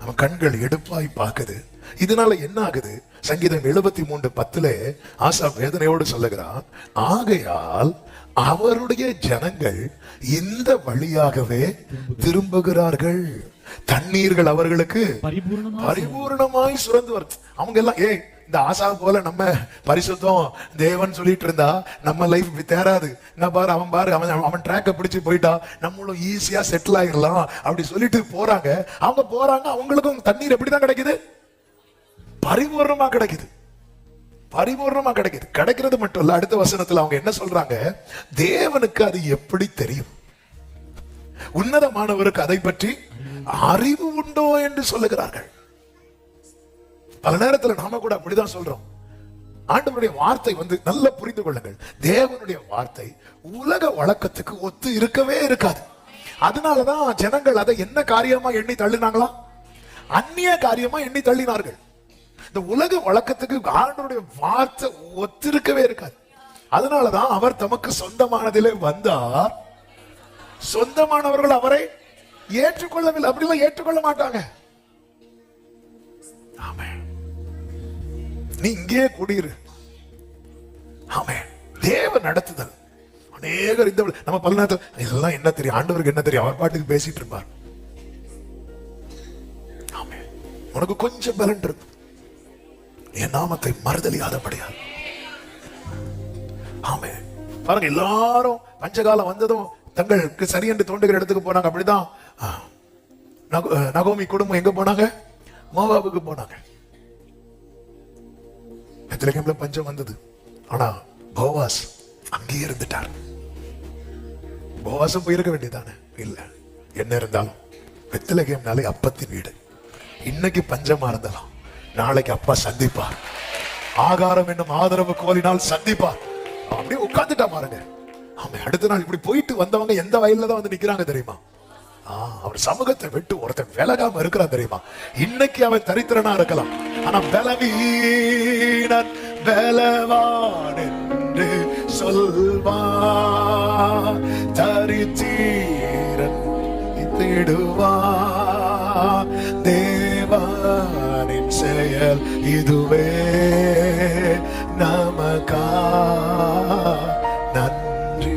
அவன் கண்கள் எடுப்பாய் பார்க்குது. இதனால என்ன ஆகுது? சங்கீதம் 73:10 ஆசாப் வேதனையோடு சொல்லுகிறான், ஆகையால் அவருடைய ஜனங்கள் இந்த வழியாகவே திரும்புகிறார்கள், தண்ணீர்கள் அவர்களுக்கு பரிபூர்ணமாய் சுரந்து வரும். அவங்க எல்லாம் இந்த ஆசா போல நம்ம பரிசுத்தம் தேவன் சொல்லிட்டு இருந்தா நம்ம லைஃப் தேராது. என்ன பாரு, அவன் ட்ராக்க பிடிச்சு போயிட்டா நம்மளும் ஈஸியா செட்டில் ஆயிடலாம் அப்படி சொல்லிட்டு போறாங்க. அவங்க போறாங்க, அவங்களுக்கும் தண்ணீர் எப்படிதான் கிடைக்குது? பரிபூர்ணமா கிடைக்குது, பரிபூர்ணமா கிடைக்குது. கிடைக்கிறது மட்டும் இல்ல, அடுத்த வசனத்துல அவங்க என்ன சொல்றாங்க? தேவனுக்கு அது எப்படி தெரியும்? உன்னதமானவருக்கு அதை பற்றி அறிவு உண்டோ என்று சொல்லுகிறார்கள். பல நேரத்துல நாம கூட அப்படிதான் சொல்றோம். ஆண்டவருடைய வார்த்தை வந்து நல்லா புரிந்து கொள்ளுங்கள், தேவனுடைய வார்த்தை உலக வழக்கத்துக்கு ஒத்து இருக்கவே இருக்காது. அதனாலதான் ஜனங்கள் அதை என்ன காரியமா எண்ணி தள்ளினாங்களா? அந்நிய காரியமா எண்ணி தள்ளினார்கள். இந்த உலக வழக்கத்துக்கு ஆண்டவருடைய வார்த்தை ஒத்திருக்கவே இருக்காது. அதனாலதான் அவர் தமக்கு சொந்தமானதிலே வந்தார், சொந்தமானவர்கள் அவரை ஏற்றுக்கொள்ளவில்லை. அப்படிலாம் ஏற்றுக்கொள்ள மாட்டாங்க. ஆமே, நீ இங்கே குடியிரு. ஆமே, தேவ நடத்துதல். அநேகர் இந்த நம்ம பல நேரத்தில் இதெல்லாம் என்ன தெரியும், ஆண்டவருக்கு என்ன தெரியும், அவர் பாட்டுக்கு பேசிட்டு இருப்பார். ஆமே, உனக்கு கொஞ்சம் பலன் இருக்கு, என் நாமத்தை மறுதலியாதபடியால். ஆமே, பாருங்க, எல்லாரும் பஞ்சகாலம் வந்ததும் தங்களுக்கு சரி என்று தோன்றுகிற இடத்துக்கு போனாங்க. அப்படிதான் நகோமி குடும்பம் எங்க போனாங்க? மோவாபுக்கு போனாங்க. பெத்லகேம்ல பஞ்சம் வந்தது, ஆனா போவாஸ் அங்கேயே இருந்துட்டார். போவாசும் போயிருக்க வேண்டியதானே? இல்ல, என்ன இருந்தாலும் பெத்லகேம்னாலே அப்பத்தின் வீடு. இன்னைக்கு பஞ்சமா இருந்தாலும் நாளைக்கு அப்பா சந்திப்பார். ஆகாரம் என்னும் ஆதரவு கோலினால் சந்திப்பார். அப்படியே உட்கார்ந்துட்டா பாருங்க. ஆமா, அடுத்த நாள் இப்படி போயிட்டு வந்தவங்க எந்த வயல்ல தான் வந்து நிக்கிறாங்க தெரியுமா? அவர் சமூகத்தை விட்டு ஒருத்தன் விலகாம இருக்கிறான் தெரியுமா? இன்னைக்கு அவன் தரித்திரனா இருக்கலாம், ஆனா பலவீனன் பலவான் என்று சொல்வான், தரித்திரன் தேடுவான். தேவனின் செயல் இதுவே நமக்கா நன்றி.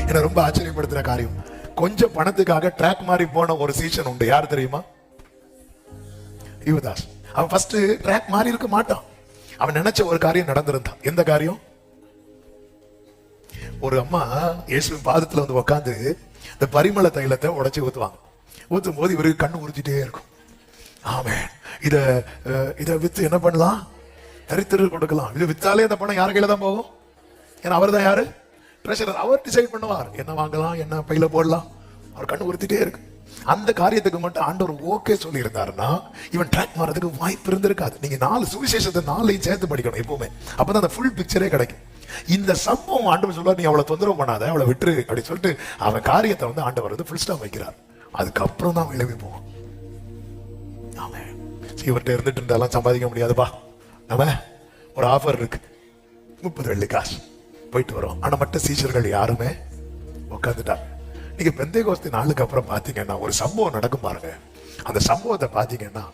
என்ன ரொம்ப ஆச்சரியப்படுத்துற காரியம், கொஞ்சம் பணத்துக்காக ட்ராக் மாறி போன ஒரு சீசன் உண்டு. யார் தெரியுமா? யூதாஸ். அவன் ஃபர்ஸ்ட் ட்ராக் மாறி இருக்க மாட்டான். அவன் நினைச்ச ஒரு காரியம் நடந்திருந்தான். எந்த காரியம்? ஒரு அம்மா இயேசுவின் பாதத்துல வந்து உட்காந்து இந்த பரிமள தைலத்தை உடைச்சு ஊத்துவாங்க. ஊத்தும் போது இவருக்கு கண்ணு உறுத்திட்டே இருக்கும். ஆமென், இத வித்து என்ன பண்ணலாம்? தரித்திரர் கொடுக்கலாம். இது வித்தாலே அந்த பணம் யார் கையில தான் போகும்? ஏன்னா அவர் தான் யாரு? ட்ரெஷரர். அவர் டிசைட் பண்ணுவார் என்ன வாங்கலாம், என்ன பையில போடலாம். அவர் கண்ணு உறுத்திட்டே இருக்கு. அந்த காரியத்துக்கு மட்டும் ஆண்டவர் ஓகே சொல்லி இருந்தாருன்னா இவன் ட்ராக் மாறதுக்கு வாய்ப்பு இருந்திருக்காது. நீங்க 4 சுவிசேஷத்தை 4 சேர்த்து படிக்கணும் எப்பவுமே, அப்பதான் அந்த ஃபுல் பிக்சரே கிடைக்கும். இந்த சம்பவம் ஆண்டவர் சொல்ல, நீ அவளை தொந்தரவு பண்ணாத, அவளை விட்டுரு அப்படி சொல்லிட்டு அவன் காரியத்தை வந்து ஆண்டவர் வந்து ஃபுல் ஸ்டாப் வைக்கிறார். அதுக்கப்புறம் தான் விளைவி போவோம். ஆமே, இவர்கிட்ட இருந்துட்டு இருந்தாலும் சம்பாதிக்க முடியாதுப்பா, நம்ம ஒரு ஆஃபர் இருக்கு, 30 வெள்ளி காசு, போயிட்டு வரோம். ஆனா மட்டும் சீஷர்கள் யாருமே உட்காந்துட்டாங்க. நீங்க பெந்தேகோஸ்து நாளுக்கு அப்புறம் பாத்தீங்கன்னா ஒரு சம்பவம் நடக்கும் பாருங்க. அந்த சம்பவத்தை பாத்தீங்கன்னா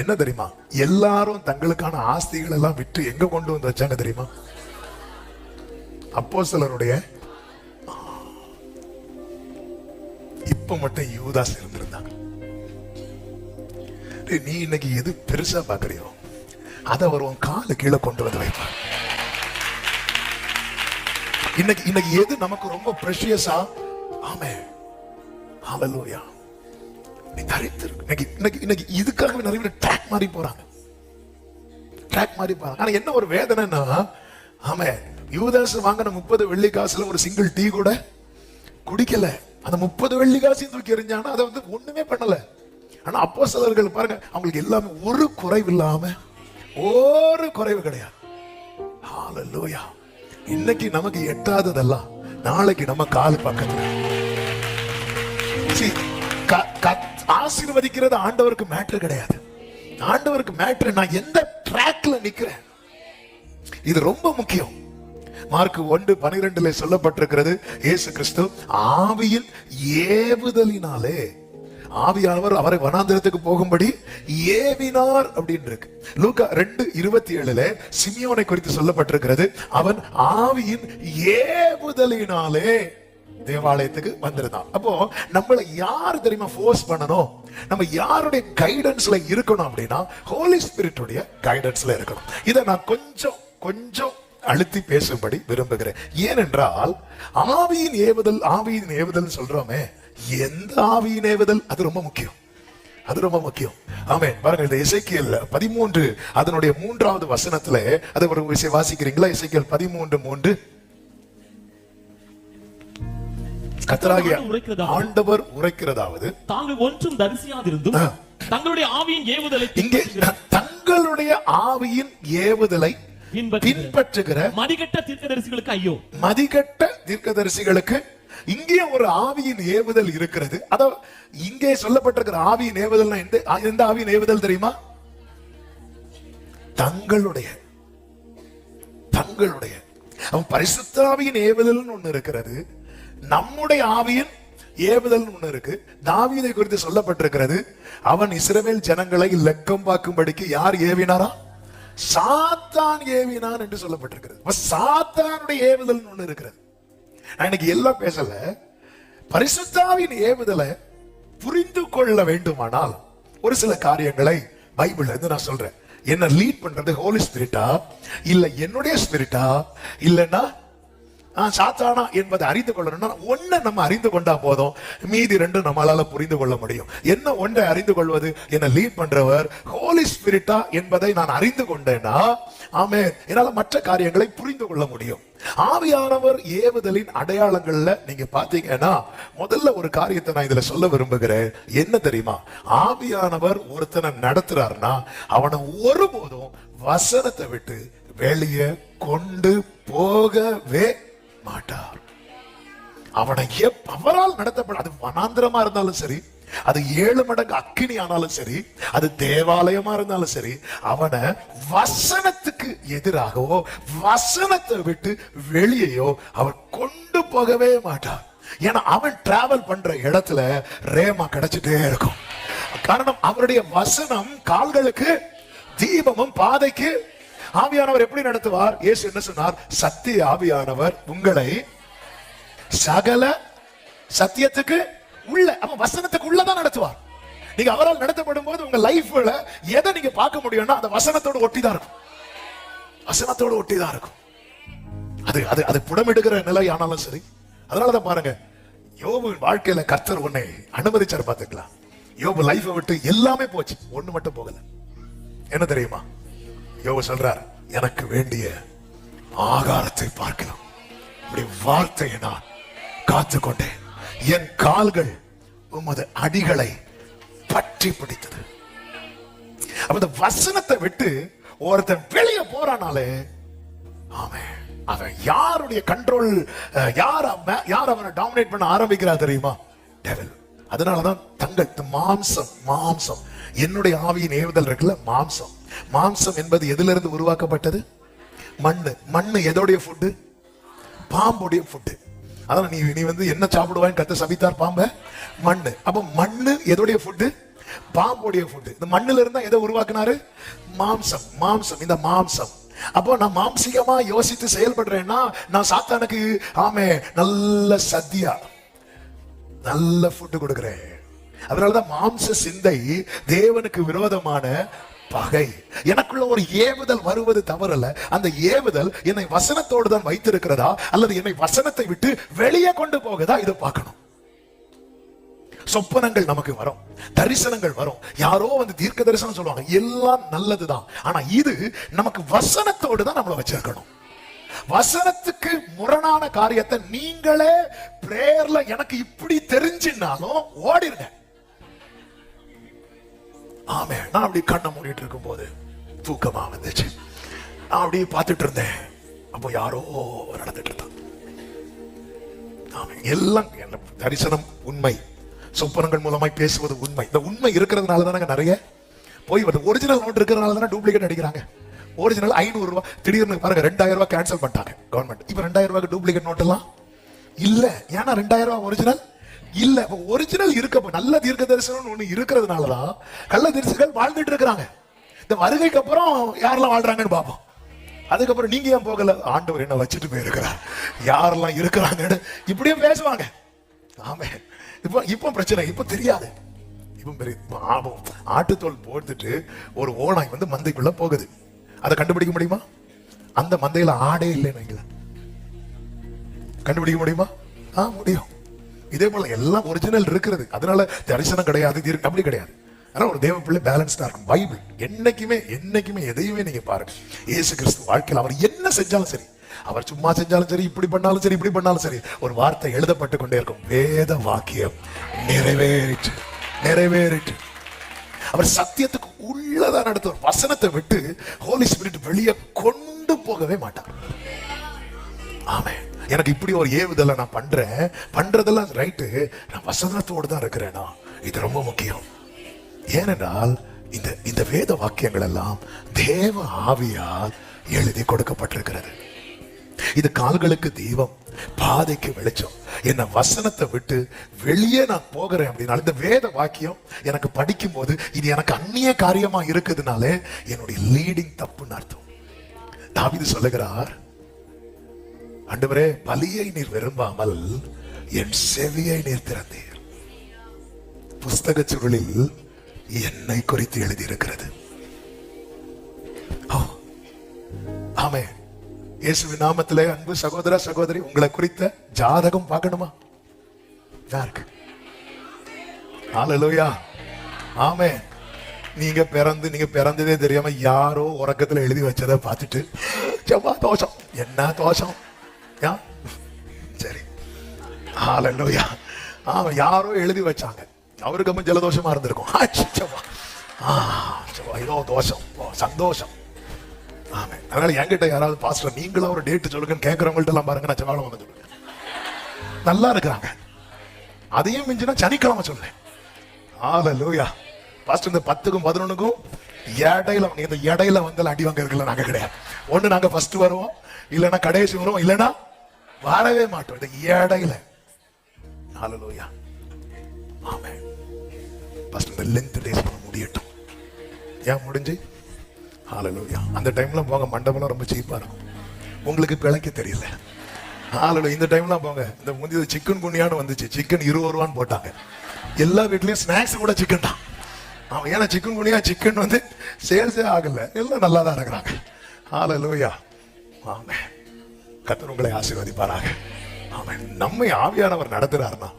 என்ன தெரியுமா? எல்லாரும் தங்களுக்கான ஆஸ்திகள் எல்லாம் விட்டு எங்க கொண்டு வந்து வச்சாங்க தெரியுமா? அப்போஸ்தலருடைய. இப்ப மட்டும் யூதாஸ் இருந்திருந்தாங்க. நீ இன்னைக்கு எது பெருசா பாக்குறியோ அதை அவர் உன் காலு கீழே கொண்டு வந்து வைப்பார். இன்னைக்கு எது நமக்கு ரொம்ப பிரஷியஸா? ஆமே, ஹல்லேலூயா. நீ தரித்திருக்கு. இன்னைக்கு இதுக்காக நிறைய பேர் ட்ராக் மாறி போறாங்க. ஆனா என்ன ஒரு வேதனைன்னா, ஆமா, யூதாஸ் வாங்கின 30 வெள்ளி காசுல ஒரு சிங்கிள் டீ கூட குடிக்கல. அந்த 30 வெள்ளி காசையும் தூக்கி எறிஞ்சானா அதை வந்து ஒண்ணுமே பண்ணல. ஆனா அப்போஸ்தலர்கள் பாருங்க, அவங்களுக்கு எல்லாமே ஒரு குறைவு இல்லாம, ஒரு குறைவு கிடையாது. ஹalleluya. இன்னைக்கு நமக்கு எட்டாததெல்லாம் நாளைக்கு நம்ம கால் பக்கத்துல. ஆசீர்வதிக்கிறது ஆண்டவருக்கு மேட்டர் கிடையாது. ஆண்டவருக்கு மேட்டர் நான் எந்த ட்ராக்ல நிக்கிறேன், இது ரொம்ப முக்கியம். மார்க் 1:12 சொல்லப்பட்டிருக்கிறது, இயேசு கிறிஸ்து ஆவியின் ஏவுதலினாலே, ஆவியானவர் அவரை வனாந்திரத்துக்கு போகும்படி ஏவினார் அப்படின்னு இருக்கு. லூக்கா 2:27 சிமியோனை குறித்து சொல்லப்பட்டிருக்கிறது, அவன் ஆவியின் ஏவுதலினாலே தேவாலயத்துக்கு வந்திருந்தான். அப்போ நம்மளை யார் தெரியுமா ஃபோர்ஸ் பண்ணணும்? நம்ம யாருடைய கைடன்ஸ்ல இருக்கணும் அப்படின்னா, ஹோலி ஸ்பிரிட்டுடைய கைடன்ஸ்ல இருக்கணும். இதை நான் கொஞ்சம் அழுத்தி பேசும்படி விரும்புகிறேன். ஏனென்றால் ஆவியின் ஏவுதல் சொல்றோமே, எந்த ஆவியின் ஏவுதல்? அது ரொம்ப முக்கியம். ஆமென். பாருங்க, இந்த எசேக்கியேல் 13 அதனுடைய 3வது வசனத்துல அதை ஒரு விஷயம் வாசிக்கிறீங்களா? எசேக்கியேல் 13:3 கர்த்தராகிய ஆண்டவர் உரைக்கிறதாவது, தாங்கள் ஒன்றும் தரிசியாதிருந்தும் தங்களுடைய ஆவியின் ஏவுதலை, இங்கே தங்களுடைய ஆவியின் ஏவுதலை பின்பற்றுகிற மதிகெட்ட தீர்க்கதரிசிகளுக்கு ஐயோ. மதிகெட்ட தீர்க்கதரிசிகளுக்கு இங்கே ஒரு ஆவியின் ஏவுதல் இருக்கிறது. அத இங்கே சொல்லப்பட்டிருக்கிற ஆவியின் ஏவுதல் எந்த ஆவியின் ஏவுதல் தெரியுமா? தங்களுடைய அவன் பரிசுத்த ஆவியின் ஏவுதல் ஒண்ணு இருக்கிறது, நம்முடைய ஆவியின் ஏவுதல் ஒண்ணு இருக்கு. தாவீதை குறித்து சொல்லப்பட்டிருக்கிறது, அவன் இஸ்ரவேல் ஜனங்களை லெக்கம் பார்க்கும்படிக்கு யார் ஏவினாரா? சாத்தான் ஏவினான் என்று சொல்லப்பட்டிருக்கிறது. சாத்தானுடைய ஏவுதல் ஒண்ணு இருக்கிறது. நான் இன்னைக்கு எல்லாம் பேசல. பரிசுத்தாவின் ஏவுதலை புரிந்து கொள்ள வேண்டுமானால் ஒரு சில காரியங்களை பைபிள்ல இருந்து நான் சொல்றேன். என்ன லீட் பண்றது ஹோலி ஸ்பிரிட்டா, இல்ல என்னுடைய ஸ்பிரிட்டா, இல்லன்னா சாத்தானா என்பதை அறிந்து கொள்ளணும்னா ஒன்ன நம்ம அறிந்து கொண்டா போதும், மீதி ரெண்டும் நம்மளால புரிந்து கொள்ள முடியும். என்ன ஒன்றை அறிந்து கொள்வது? என்ன லீட் பண்றவர் ஹோலி ஸ்பிரிட்டா என்பதை நான் அறிந்து கொண்டேன்னா, ஆமென், என்னால மற்ற காரியங்களை புரிந்து கொள்ள முடியும். ஆவியானவர் ஏவுதலின் அடையாளங்கள்ல நீங்க பாத்தீங்கன்னா, முதல்ல ஒரு காரியத்தை நான் இதுல சொல்ல விரும்புகிறேன். என்ன தெரியுமா? ஆவியானவர் ஒருத்தனை நடத்துறாருன்னா அவனை ஒருபோதும் வசனத்தை விட்டு வெளியே கொண்டு போகவே மாட்டார். அவனை அவரால் நடத்தப்பட, அது வனாந்திரமா இருந்தாலும் சரி, அது 7 மடங்கு அக்கினி ஆனாலும் சரி, அது தேவாலயமா இருந்தாலும் சரி, அவனை வசனத்துக்கு எதிராகவோ வசனத்தை விட்டு வெளியேயோ அவர் கொண்டு போகவே மாட்டார். ஏன்னா அவன் டிராவல் பண்ற இடத்துல ரேமா கிடைச்சிட்டே இருக்கும். காரணம், அவருடைய வசனம் கால்களுக்கு தீபமும் பாதைக்கு. ஆவியானவர் எப்படி நடத்துவார்? இயேசு என்ன சொன்னார்? சத்திய ஆவியானவர் உங்களை சகல சத்தியத்துக்கு உள்ள, அவன் வசனத்துக்கு உள்ளதான் நடத்துவார். நீங்க அவரால் நடத்தப்படும் போது உங்க லைஃப்ல எதை நீங்க பார்க்க முடியும்னா அந்த வசனத்தோடு ஒட்டிதான் இருக்கும். அது புடமிடுகிற நிலை ஆனாலும் சரி. அதனாலதான் பாருங்க, யோபுவின் வாழ்க்கையில கர்த்தர் உன்னை அனுமதிச்சார். பாத்துக்கலாம், யோபு லைஃபை விட்டு எல்லாமே போச்சு, ஒண்ணு மட்டும் போகல. என்ன தெரியுமா? யோபு சொல்றார், எனக்கு வேண்டிய ஆகாரத்தை பார்க்கலாம், வார்த்தையை நான் காத்து கொண்டேன், என் கால்கள் உமது அடிகளை பற்றி பிடித்தது. அந்த வசனத்தை விட்டு ஒருத்தன் வெளியே போறானாலே, ஆமென், அவன் யாருடைய கண்ட்ரோல், யார் அவனை டாமினேட் பண்ண ஆரம்பிக்கிறா தெரியுமா? டெவில். அதனாலதான் தங்கள் மாம்சம் என்னுடைய ஆவியின் ஏவுதல் இருக்குல்ல, மாம்சம் என்பது எதிலிருந்து உருவாக்கப்பட்டது? மண்ணு எதோடைய ஃபுட்டு? பாம்புடைய ஃபுட்டு. அதான் நீ வந்து என்ன சாப்பிடுவான்னு கத்த சபித்தார் பாம்ப? மண்ணு. அப்ப மண்ணு எதோடைய ஃபுட்டு? பாம்புடைய ஃபுட்டு. இந்த மண்ணுல இருந்தா எதை உருவாக்குனாரு? மாம்சம். இந்த மாம்சம். அப்போ நான் மாம்சிகமா யோசித்து செயல்படுறேன்னா நான் சாத்தானுக்கு நல்ல சத்தியா நல்ல ஃபுட்டு கொடுக்கிறேன். அதனாலதான் மாம்ச சிந்தை தேவனுக்கு விரோதமான பகை. எனக்குள்ள ஒரு ஏவுதல் வருவது தவறல்ல. அந்த ஏவுதல் என்னை வசனத்தோடு தான் வைத்திருக்கிறதா அல்லது என்னை வசனத்தை விட்டு வெளியே கொண்டு போகுதா, இதை பார்க்கணும். சொப்பனங்கள் நமக்கு வரும், தரிசனங்கள் வரும். யாரோ வந்து தீர்க்க தரிசனம் சொல்லுவாங்க, எல்லாம் நல்லதுதான். ஆனா இது நமக்கு வசனத்தோடு தான் நம்மளை வச்சிருக்கணும். வசனத்துக்கு முரணான காரியத்தை நீங்களே பிரேயர்ல எனக்கு இப்படி தெரிஞ்சினாலும் ஓடிருங்க. ஆமே. நான் அப்படி கண்ணை மூடிட்டு இருக்கும் போது தூக்கமா வந்துச்சு. நான் அப்படியே பார்த்துட்டு இருந்தேன். அப்போ யாரோ நடந்துட்டு இருந்தான். ஆமே. எல்லாம் தரிசனம் உண்மை, சொப்பனங்கள் மூலமாய் பேசுவது உண்மை. இந்த உண்மை இருக்கிறதுனால தானே நிறைய போய் வருது. ஒரிஜினல் நோட் இருக்கிறதுனால தானே டூப்ளிகேட் அடிக்கிறாங்க. ஒரிஜினல் 500 ரூபாய், திடீர்னு பாருங்க 2000 ரூபாய் கேன்சல் பண்ணிட்டாங்க கவர்மெண்ட். இப்ப 2000 ரூபாய்க்கு டூப்ளிகேட் நோட் எல்லாம் இல்ல. ஏன்னா 2000 ரூபாய் ஒரிஜினல் இல்ல. ஒரிஜினல் இருக்க நல்ல தீர்க்க தரிசனம் ஒண்ணு இருக்கிறதுனாலதான் கள்ள தரிசிகள் வாழ்ந்துட்டு இருக்கிறாங்க. இந்த வருகைக்கு அப்புறம் யாரெல்லாம் வாழ்றாங்கன்னு பாப்போம். அதுக்கப்புறம் நீங்க ஏன் போகல, ஆண்டவர் என்ன வச்சுட்டு போயிருக்கிறார், யாரெல்லாம் இருக்கிறாங்கன்னு இப்படியும் பேசுவாங்க. ஆமே. இப்ப பிரச்சனை இப்ப தெரியாது. இப்ப ஆட்டுத்தோல் போட்டுட்டு ஒரு ஓனாய் வந்து மந்தைக்குள்ள போகுது. அதை கண்டுபிடிக்க முடியுமா? அந்த மந்தையில ஆடே இல்லைன்னு கண்டுபிடிக்க முடியுமா? முடியும். இதே போல எல்லாம் ஒரிஜினல் இருக்கிறது. அதனால தரிசனம் கிடையாது, அப்படி கிடையாது. ஆனா ஒரு தேவ பிள்ளை பேலன்ஸ்டா இருக்கும். பைபிள் என்னைக்குமே எதையுமே நீங்க பாருங்க. இயேசு கிறிஸ்து வாழ்க்கையில் அவர் என்ன செஞ்சாலும் சரி, அவர் சும்மா செஞ்சாலும் சரி, இப்படி பண்ணாலும் சரி, இப்படி பண்ணாலும் சரி, ஒரு வார்த்தை எழுதப்பட்டு கொண்டே இருக்கும். வேத வாக்கியம் நிறைவேறிட்டு. அவர் சத்தியத்துக்கு உள்ளதா நடத்துவார். வசனத்தை விட்டு ஹோலி ஸ்பிரிட் வெளியே கொண்டு போகவே மாட்டார். ஆமே. எனக்கு இப்படி ஒரு ஏவுதலை நான் பண்றதெல்லாம் ரைட்டு, நான் வசனத்தோடு தான் இருக்கிறேனா, இது ரொம்ப முக்கியம். ஏனென்றால் இந்த வேத வாக்கியங்கள் எல்லாம் தேவ ஆவியால் எழுதி கொடுக்கப்பட்டிருக்கிறது. இது கால்களுக்கு தீபம், பாதைக்கு வெளிச்சம். என்ன வசனத்தை விட்டு வெளியே நான் போகிறேன் அப்படின்னா, இந்த வேத வாக்கியம் எனக்கு படிக்கும் போது இது எனக்கு அந்நிய காரியமா இருக்குதுனால என்னுடைய லீடிங் தப்புன்னு அர்த்தம். தாவீது சொல்லுகிறார், ஆண்டவரே பலியை நீர் விரும்பாமல் என் செவியை நீர் திறந்தீர், புஸ்தக சுருளில் என்னை குறித்து எழுதியிருக்கிறது. ஆமே. இயேசுவின் நாமத்திலே அன்பு சகோதர சகோதரி, உங்களை குறித்த ஜாதகம் பார்க்கணுமா? யாருக்கு? ஹல்லேலூயா. ஆமே. நீங்க பிறந்ததே தெரியாம யாரோ உறக்கத்துல எழுதி வச்சதை பார்த்துட்டு செவ்வா தோஷம், என்ன தோஷம்? சரி. ஹல்லேலூயா. யாரோ எழுதி வச்சாங்க, அவருக்கு அப்ப ஜலதோஷமா இருந்திருக்கும். ஏதோ தோஷம், சந்தோஷம். ஆமே. அதனால என்கிட்ட யாராவது பாஸ்டர் நீங்களும் ஒரு டேட் சொல்லுங்கன்னு கேட்கறவங்கள்ட்ட எல்லாம் பாருங்க, நான் செவ்வாழை வந்து சொல்லுங்க, நல்லா இருக்கிறாங்க. அதையும் மிஞ்சினா சனிக்கிழமை சொல்லேன். ஹல்லேலூயா. பாஸ்டர் இந்த 10க்கும் 11க்கும் இடையில வந்து அடி வாங்க இருக்கல, நாங்க கிடையாது. ஒண்ணு நாங்க ஃபர்ஸ்ட் வருவோம், இல்லைன்னா கடைசி வருவோம், இல்லைன்னா வரவே மாட்டோம். இந்த இடையில. ஹல்லேலூயா. ஆமே. பாஸ்டர் இந்த லென்த் டேஸ் முடியட்டும். ஏன் முடிஞ்சு? ஹல்லேலூயா. அந்த டைம்ல போங்க, மண்டபம்லாம் ரொம்ப சீப்பா இருக்கும், உங்களுக்கு பிழைக்க தெரியல. ஹல்லேலூயா. இந்த டைம்லாம் போங்க, இந்த முந்தைய சிக்கன் குனியான்னு வந்துச்சு, சிக்கன் 20 ரூபான்னு போட்டாங்க. எல்லா வீட்லயும் ஸ்நாக்ஸ் கூட சிக்கன் தான். ஏன்னா சிக்கன் குனியா சிக்கன் வந்து சேல்ஸே ஆகல, எல்லாம் நல்லா தான் இருக்கிறாங்க. ஹல்லேலூயா. ஆமே. கர்த்தர் உங்களை ஆசீர்வதிப்பாராக. ஆமே. நம்மை ஆவியானவர் நடத்துறாருன்னா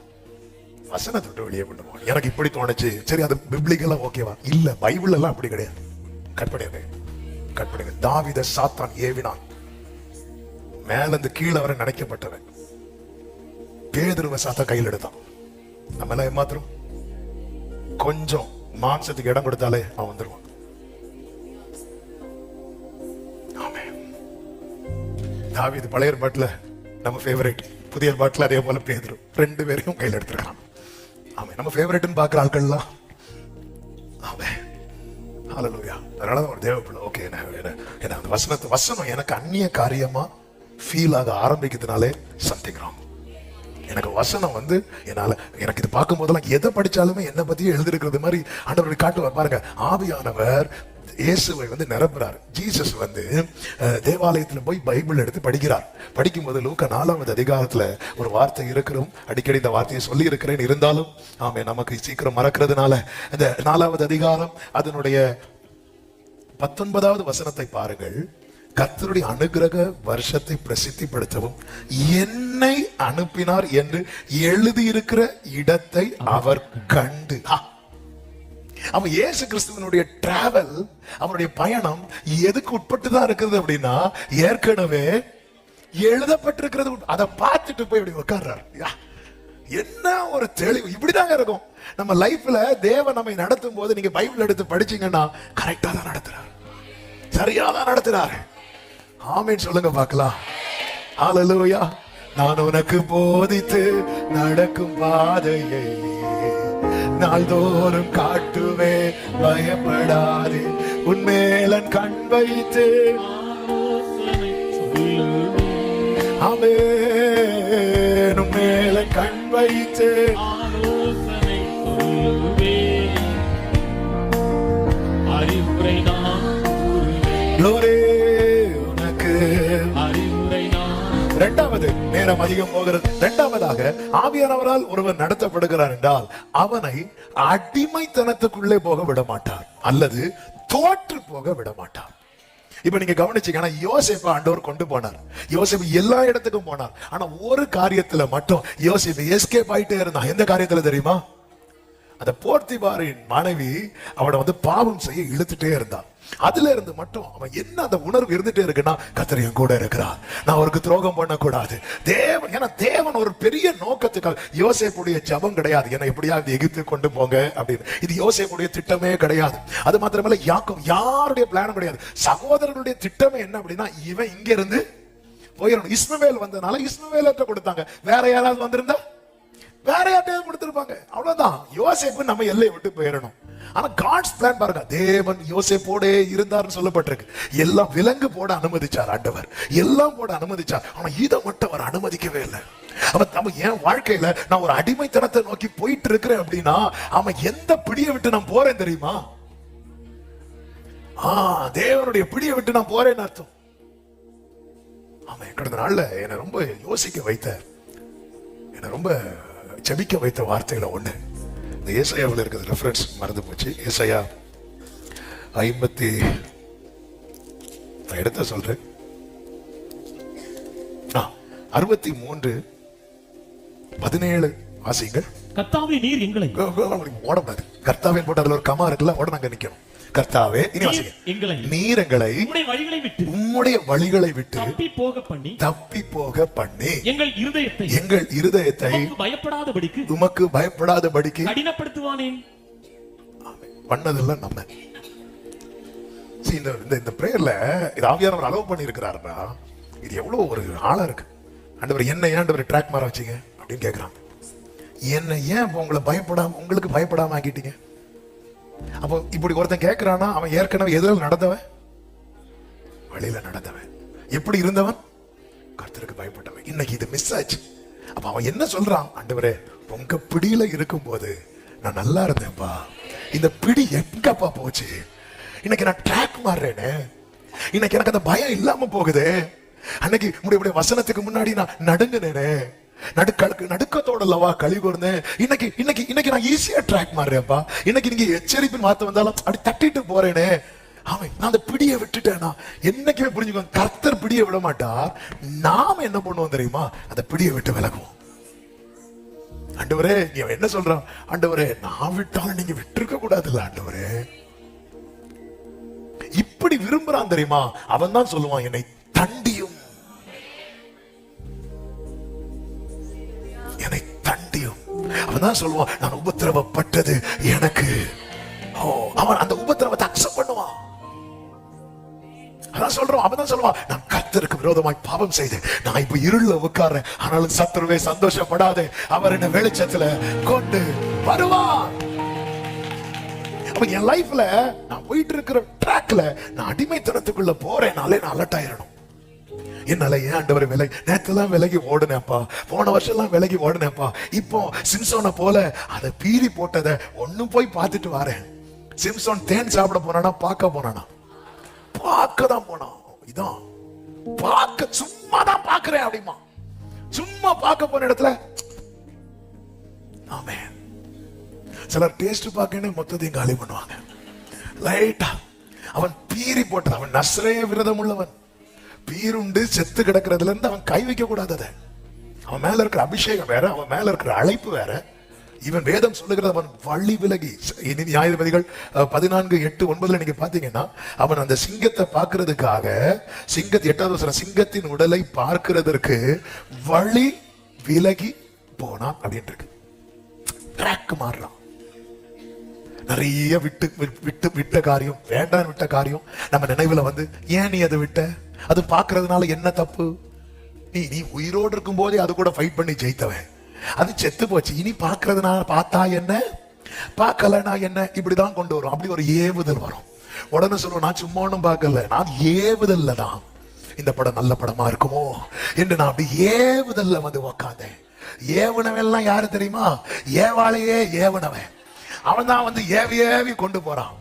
வசனத்தை விட்டு வெளியே பண்ணுவோம். எனக்கு இப்படி தோணுச்சு, சரி அது பிப்ளிக்கலா ஓகேவா? இல்ல, பைபிள் எல்லாம் அப்படி கிடையாது. கற்பனையாக தாவீதை சாத்தான் ஏவினான், மேல இருந்து கீழே வரை நினைக்கப்பட்டவன். பேதுருவை சாத்தான் கையில் எடுத்தான். நம்ம எல்லாம் ஏமாத்திரம் கொஞ்சம் மாம்சத்துக்கு இடம் கொடுத்தாலே அவன் வந்துருவான். தாவீது பழைய ஏற்பாட்டுல நம்ம ஃபேவரட், புதிய ஏற்பாட்டுல அதே போல பேதுரு, 2 பேரையும் கையில் எடுத்திருக்கான். ஆமே. நம்ம ஃபேவரட்னு பாக்குற ஆட்கள்லாம். ஆமே. ஹல்லேலூயா. அதனால ஒரு தேவ பிள்ளை ஓகே, என்ன அந்த வசனம் எனக்கு அந்நிய காரியமா ஃபீல் ஆக ஆரம்பிக்கிறதுனாலே சம்திங் ராங். எனக்கு வசனம் வந்து எனக்கு இது பார்க்கும் போதெல்லாம் எதை படிச்சாலுமே என்னை பத்தியே எழுதிருக்கிறது மாதிரி ஆண்டவரை காட்டுவார். பாருங்க, ஆவியானவர் இயேசுவை வந்து நிரப்புறார். ஜீசஸ் வந்து தேவாலயத்துல போய் பைபிள் எடுத்து படிக்கிறார். படிக்கும் போது லூக்கா 4வது அதிகாரத்துல ஒரு வார்த்தை இருக்கிறோம், அடிக்கடி இந்த வார்த்தையை சொல்லி இருக்கிறேன், இருந்தாலும் ஆமே நமக்கு சீக்கிரம் மறக்கிறதுனால இந்த 4வது அதிகாரம் அதனுடைய 19வது வசனத்தை பாருங்கள். கர்த்தருடைய அனுக்கிரக வருஷத்தை பிரசித்திப்படுத்தவும் என்னை அனுப்பினார் என்று எழுதியிருக்கிற இடத்தை அவர் கண்டு. அவன் இயேசு கிறிஸ்துவனுடைய டிராவல், அவனுடைய பயணம் எதுக்கு உட்பட்டு தான் இருக்குது அப்படின்னா, ஏற்கனவே எழுதப்பட்டிருக்கிறது. அதை பார்த்துட்டு போய் இப்படி உட்கார்றாரு. என்ன ஒரு தெளிவு! இப்படிதாங்க இருக்கும் நம்ம லைஃப்ல. தேவன் நம்மை நடத்தும் போது நீங்க பைபிள் எடுத்து படிச்சீங்கன்னா கரெக்டா தான் நடத்துறாரு, சரியா தான் நடத்துறாரு. ஆமென் சொல்லுங்க பார்க்கலாம். ஹல்லேலூயா. நான் உனக்கு போதித்து நடக்கும் பாதையை நாள்தோறும் காட்டுவே, பயப்படாதே, உன்மேலன் கண் வைத்து. ஆமென். உன்மேலன் கண் வைத்து ஆலோசனை சொல்லுவேன், அறிவுரை நான் கூறுவேன், உனக்கு அறிவுரை நான். இரண்டாவது, நேரம் அதிகம் போகிறது. இரண்டாவதாக, ஆவியானவரால் ஒருவர் நடத்தப்படுகிறார் என்றால் அவனை அடிமைத்தனத்துக்குள்ளே போக விட மாட்டார், அல்லது தோற்று போக விட மாட்டார். இப்ப நீங்க கவனிச்சீங்கன்னா, யோசேப்பை ஆண்டவர் கொண்டு போனார். யோசேப்பு எல்லா இடத்துக்கும் போனார். ஆனா ஒரு காரியத்துல மட்டும் யோசேப்பு எஸ்கேப் ஆயிட்டே இருந்தான். எந்த காரியத்துல தெரியுமா? அந்த போர்த்திபாரின் மனைவி அவனை பாவம் செய்ய இழுத்துட்டே இருந்தான். அதுல இருந்து மட்டும் அவன் என்ன அந்த உணர்வு இருந்துட்டே இருக்குன்னா, கர்த்தர் என் கூட இருக்கிறார், நான் அவருக்கு துரோகம் பண்ணக்கூடாது. தேவன், ஏன்னா தேவன் ஒரு பெரிய நோக்கத்துக்காக. யோசேப்புடைய ஜபம் கிடையாது என்ன எப்படியாவது எகிப்து கொண்டு போங்க அப்படின்னு. இது யோசேப்புடைய திட்டமே கிடையாது. அது மாத்திரமல்ல, யாருடைய பிளானும் கிடையாது. சகோதரர்களுடைய திட்டமே என்ன அப்படின்னா, இவன் இங்க இருந்து போயிடணும். இஸ்மவேல் வந்ததுனால இஸ்மவேலற்ற கொடுத்தாங்க. வேற யாராவது வந்திருந்தா வேற யார்ட்டையாவது கொடுத்திருப்பாங்க. அவ்வளவுதான். யோசேப்பு நம்ம எல்லையை விட்டு போயிடணும். ஆனா காட்ஸ் பிளான் பாருங்க. தேவன் யோசேப்போடே இருந்தார்னு சொல்லப்பட்டிருக்கு. எல்லாம் விலங்கு போட அனுமதிச்சார் ஆண்டவர், எல்லாம் போட அனுமதிச்சார். ஆனா இதை மட்டும் அவர் அனுமதிக்கவே இல்லை. அவன் என் வாழ்க்கையில நான் ஒரு அடிமைத்தனத்தை நோக்கி போயிட்டு இருக்கிறேன் அப்படின்னா, அவன் எந்த பிடியை விட்டு நான் போறேன் தெரியுமா? தேவனுடைய பிடியை விட்டு நான் போறேன்னு அர்த்தம். அவன் கடந்த நாள்ல என்னை ரொம்ப யோசிக்க வைத்த, என்னை ரொம்ப ஜெபிக்க வைத்த வார்த்தைகளை ஒண்ணு. இந்த ஏசாயாவில் இருக்கிறது ரெஃபரன்ஸ் மறந்து போச்சு. ஏசாயா 50, நான் எடுத்த சொல்றேன், 63:17 வாசிங்கள். கர்த்தாவே நீர் எங்களை, ஓடக்கூடாது. கர்த்தாவே போட்டு அதுல ஒரு கமா இருக்குல்ல, உடனே அங்க நிக்கணும். கர்த்தாவே, இனி வாசிங்க. நீர் எங்களை உம்முடைய வழிகளை விட்டு தப்பி போக பண்ணி எங்கள் இருதயத்தை உமக்கு பயப்படாதபடிக்கு கடினப்படுத்துவானேன். பண்ணதெல்லாம் நம்ம இந்த பிரேயர்ல இது ஆவியானவர் அலோவ் பண்ணி இருக்கிறாருன்னா, இது எவ்வளவு ஒரு ஆளா இருக்கு. ஆண்டவர் என்ன ஏன் ஆண்டவர் ட்ராக் மாற வச்சீங்க அப்படின்னு கேட்கிறான். என்ன ஏன் உங்களை பயப்படாம, உங்களுக்கு பயப்படாம ஆக்கிட்டீங்க? அப்போ இப்படி ஒருத்தன் கேட்கிறானா, அவன் ஏற்கனவே எதில் நடந்தவன்? வழியில நடந்தவன். எப்படி இருந்தவன்? கர்த்தருக்கு பயப்பட்டவன். இன்னைக்கு இது மிஸ் ஆச்சு. அப்ப அவன் என்ன சொல்றான்? ஆண்டவரே, உங்க பிடியில இருக்கும் போது நான் நல்லா இருந்தேன்ப்பா, இந்த பிடி எங்கப்பா போச்சு? இன்னைக்கு நான் ட்ராக் மாறுறேனே, இன்னைக்கு எனக்கு அந்த பயம் இல்லாம போகுது. அன்னைக்கு உடைய வசனத்துக்கு முன்னாடி நான் நடுங்கினேனே, நடுக்கத்தோட லவா கழி கூர்ந்தேன். இன்னைக்கு நான் ஈஸியா ட்ராக் மாறுறேன்ப்பா. இன்னைக்கு நீங்க எச்சரிப்பின் வார்த்தை வந்தாலும் அப்படி தட்டிட்டு போறேனே. அவன் நான் அந்த பிடியை விட்டுட்டேனா? என்னைக்குமே புரிஞ்சுக்கோங்க, கர்த்தர் பிடியை விட மாட்டார். நாம என்ன பண்ணுவோம் தெரியுமா? அந்த பிடியை விட்டு விலகுவோம். ஆண்டவரே, நீ என்ன சொல்றான்? ஆண்டவரே, நான் விட்டாலும் நீங்க விட்டுருக்க கூடாதுல்ல ஆண்டவரே. இப்படி விரும்புறான் தெரியுமா? அவன் தான் சொல்லுவான், என்னை தண்டியும், என்னை தண்டியும். அவன் தான் சொல்லுவான், நான் உபத்திரவப்பட்டது எனக்கு. அவன் அந்த உபத்திரவத்தை அக்செப்ட் பண்ணுவான். அதான் சொல்றான். அவன் தான் சொல்லுவான், நான் கர்த்தருக்கு விரோதமாய் பாவம் செய்து நான் இப்ப இருள உட்கார்றேன், ஆனாலும் சத்துருவே சந்தோஷப்படாதே, அவர் என்ன வெளிச்சத்துல கொண்டு வருவான். என் லைஃப்ல நான் போயிட்டு இருக்கிற ட்ராக்ல நான் அடிமைத்தனத்துக்குள்ள போறேனாலே நான் அலர்ட் ஆயிரணும். என்னால ஏன் ஆண்டவர் நேத்துலாம் விலகி ஓடுனேப்பா, போன வருஷம் எல்லாம் விலகி ஓடுனேப்பா, இப்போ சிம்சோனை போல அதை பீறி போட்டதை ஒன்னும் போய் பார்த்துட்டு வரேன். சிம்சோன் தேன் சாப்பிட போனானா பார்க்க போனானா? பார்க்க தான் போனான். இதான் பார்க்க, சும்மா தான் பார்க்கிறேன் அப்படிமா. சும்மா பார்க்க போன இடத்துல ஆமென். சிலர் டேஸ்ட் பார்க்கணும் மொத்தத்தையும் காலி பண்ணுவாங்க லைட்டா. அவன் பீறி போட்ட, அவன் நஸ்ரேய விரதம் உள்ளவன். பீருண்டு செத்து கிடக்கிறதுல இருந்து அவன் கை வைக்க கூடாது. அதை அவன் மேல இருக்கிற அபிஷேகம் வேற, அவன் மேல இருக்கிற அழைப்பு வேற. இவன் வேதம் சொல்லுகிறது அவன் வழி விலகி. நியாயாதிபதிகள் 14:8-9 நீங்க பாத்தீங்கன்னா, அவன் அந்த சிங்கத்தை பார்க்கிறதுக்காக, 8வது வசனம், சிங்கத்தின் உடலை பார்க்கிறதற்கு வழி விலகி போனான் அப்படின்னு இருக்கு. ட்ராக் மாறலாம். நிறைய விட்ட காரியம், வேண்டாம் விட்ட காரியம் நம்ம நினைவுல வந்து, ஏன் நீ அதை விட்ட? அது பார்க்கறதுனால என்ன தப்பு? நீ உயிரோடு இருக்கும் போதே அது கூட ஃபைட் பண்ணி ஜெயித்தவன். அது செத்து போச்சு, இனி பார்க்கறதுனால பார்த்தா என்ன, பார்க்கலனா என்ன? இப்படிதான் கொண்டு வரும். அப்படி ஒரு ஏவுதல் வரும். உடனே சொல்லுவோம், நான் சும்மா ஒன்றும் பார்க்கல, நான் ஏவுதல்ல தான் இந்த படம் நல்ல படமா இருக்குமோ என்று நான் அப்படி ஏவுதல்ல வந்து உக்காந்தேன். ஏவுனவன் எல்லாம் யாரு தெரியுமா? ஏவாளையே ஏவுனவன். அவன் தான் வந்து ஏவி ஏவி கொண்டு போறான்.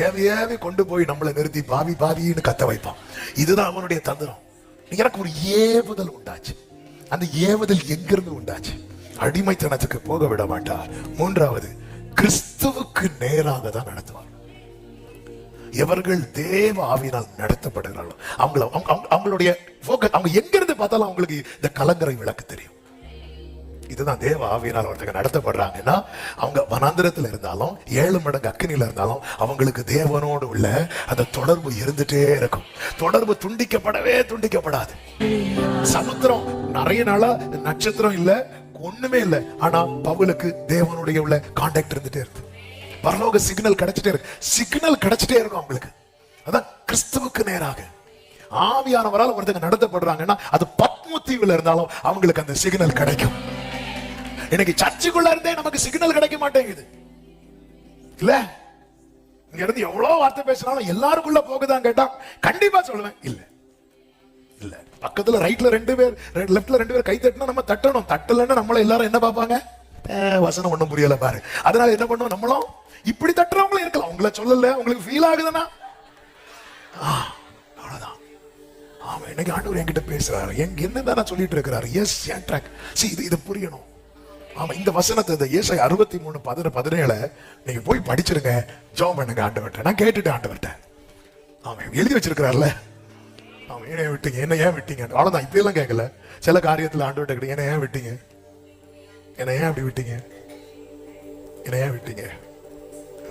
ஏவி ஏவி கொண்டு போய் நம்மளை நிறுத்தி பாவி பாவின்னு கத்த வைப்பான். இதுதான் அவனுடைய தந்திரம். எனக்கு ஒரு ஏவுதல் உண்டாச்சு. அந்த ஏவுதல் எங்கிருந்து உண்டாச்சு? அடிமைத்தனத்துக்கு போக விட மாட்டார். 3வது, கிறிஸ்துவுக்கு நேராக தான் நடத்துவார். எவர்கள் தேவ ஆவியினால் நடத்தப்படுகிறார்களோ அவங்களுடைய அவங்க எங்கிருந்து பார்த்தாலும் அவங்களுக்கு இந்த கலங்கரை விளக்கு தெரியும். இதுதான் தேவ ஆவியினால் ஒருத்தங்க நடத்தப்படுறாங்கன்னா, அவங்க வனாந்திரத்தில் இருந்தாலும் 7 மடங்கு அக்கினியில இருந்தாலும் அவங்களுக்கு தேவனோடு உள்ள அந்த தொடர்பு இருந்துட்டே இருக்கும். தொடர்பு துண்டிக்கப்படாது. சமுத்திரம் நிறைய நாளா நட்சத்திரம் இல்ல, ஒண்ணுமே இல்ல, ஆனா பவுலுக்கு தேவனுடைய உள்ள கான்டாக்ட் இருந்துட்டே இருக்கு. பரலோக சிக்னல் கிடைச்சிட்டே இருக்கும் அவங்களுக்கு. அதான் கிறிஸ்துவுக்கு நேராக ஆவியானவரால் ஒருத்தங்க நடத்தப்படுறாங்கன்னா, அது பத்மத்தீவுல இருந்தாலும் அவங்களுக்கு அந்த சிக்னல் கிடைக்கும். இன்னைக்கு சர்ச்சுக்குள்ள இருந்தே நமக்கு சிக்னல் கிடைக்க மாட்டேங்குது இல்ல. இங்க இருந்து எவ்வளவு வார்த்தை பேசினாலும் எல்லாருக்குள்ள போகுதான் கேட்டா கண்டிப்பா சொல்லுவேன், இல்ல இல்ல. பக்கத்துல ரைட்ல 2 பேர், லெப்ட்ல 2 பேர் கை தட்டினா நம்ம தட்டணும். தட்டலன்னா நம்மள எல்லாரும் என்ன பார்ப்பாங்க? வசனம் ஒண்ணும் புரியல பாரு. அதனால என்ன பண்ணுவோம்? நம்மளும் இப்படி தட்டுறவங்களும் இருக்கலாம். உங்களை சொல்லல, உங்களுக்கு ஃபீல் ஆகுதுன்னா அவ்வளவுதான். ஆமா, இன்னைக்கு ஆண்டவர் என்கிட்ட பேசுறாரு. என்னதான் நான் சொல்லிட்டு இருக்கிறாரு. எஸ், என் ட்ராக். இது புரியணும். ஆமா, இந்த வசனத்தை, இந்த ஏசாயா 63:17 நீங்க போய் படிச்சிருங்க. ஜெபம் பண்ணுங்க ஆண்டவர்ட்ட. நான் கேட்டுட்டேன் ஆண்டவர்ட்ட. ஆமா, எழுதி வச்சிருக்கிறார்ல. ஆமா, என்ன ஏன் விட்டீங்க? அவ்வளவுதான். இப்ப எல்லாம் கேட்கல. சில காரியத்துல ஆண்டவர்ட்ட கேட்டு, என்ன ஏன் விட்டீங்க? என்ன ஏன் அப்படி விட்டீங்க? என்ன ஏன் விட்டீங்க?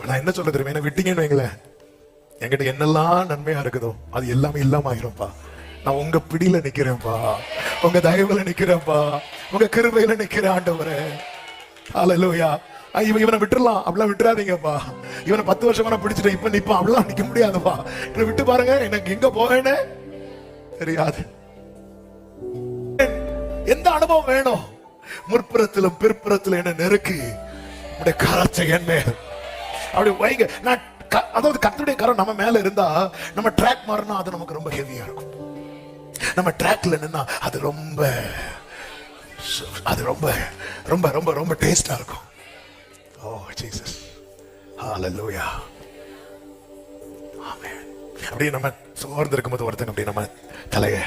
நான் என்ன சொல்ல தெரியுமா? என்ன விட்டீங்கன்னு வைங்களேன், என்கிட்ட என்னெல்லாம் நன்மையா இருக்குதோ அது எல்லாமே இல்லாம ஆயிரும்ப்பா. நான் உங்க பிடியில நிக்கிறேன்ப்பா, உங்க தயவுல நிக்கிறேன்ப்பா, உங்க கிருபையில நிக்கிறேன் ஆண்டவரே. ஹல்லேலூயா. இவனை விட்டுறலாம், அப்படிலாம் விட்டுறாதீங்கப்பா. இவனை 10 வருஷமா நான் பிடிச்சிட்டேன், இப்ப நிப்பான், அப்படிலாம் நிக்க முடியாதுப்பா. இவனை விட்டு பாருங்க, எனக்கு எங்க போவேன்னு தெரியாது. எந்த அனுபவம் வேணும்? முற்புறத்திலும் பிற்புறத்திலும் என்ன நெருக்கு உடைய கரத்தை என்ன அப்படி வைங்க. நான் அதாவது கர்த்தருடைய கரம் நம்ம மேல இருந்தா, நம்ம ட்ராக் மாறினா அது நமக்கு ரொம்ப ஹெவியா இருக்கும். நம்ம ட்ராக்ல நின்னா அது ரொம்ப ரொம்ப ரொம்ப ரொம்ப டேஸ்டா இருக்கும். ஓ ஜீசஸ், ஹல்லேலூயா, ஆமென். அப்படியே நம்ம சோர்ந்து இருக்கும்போது ஒருத்தங்க அப்படியே நம்ம தலைய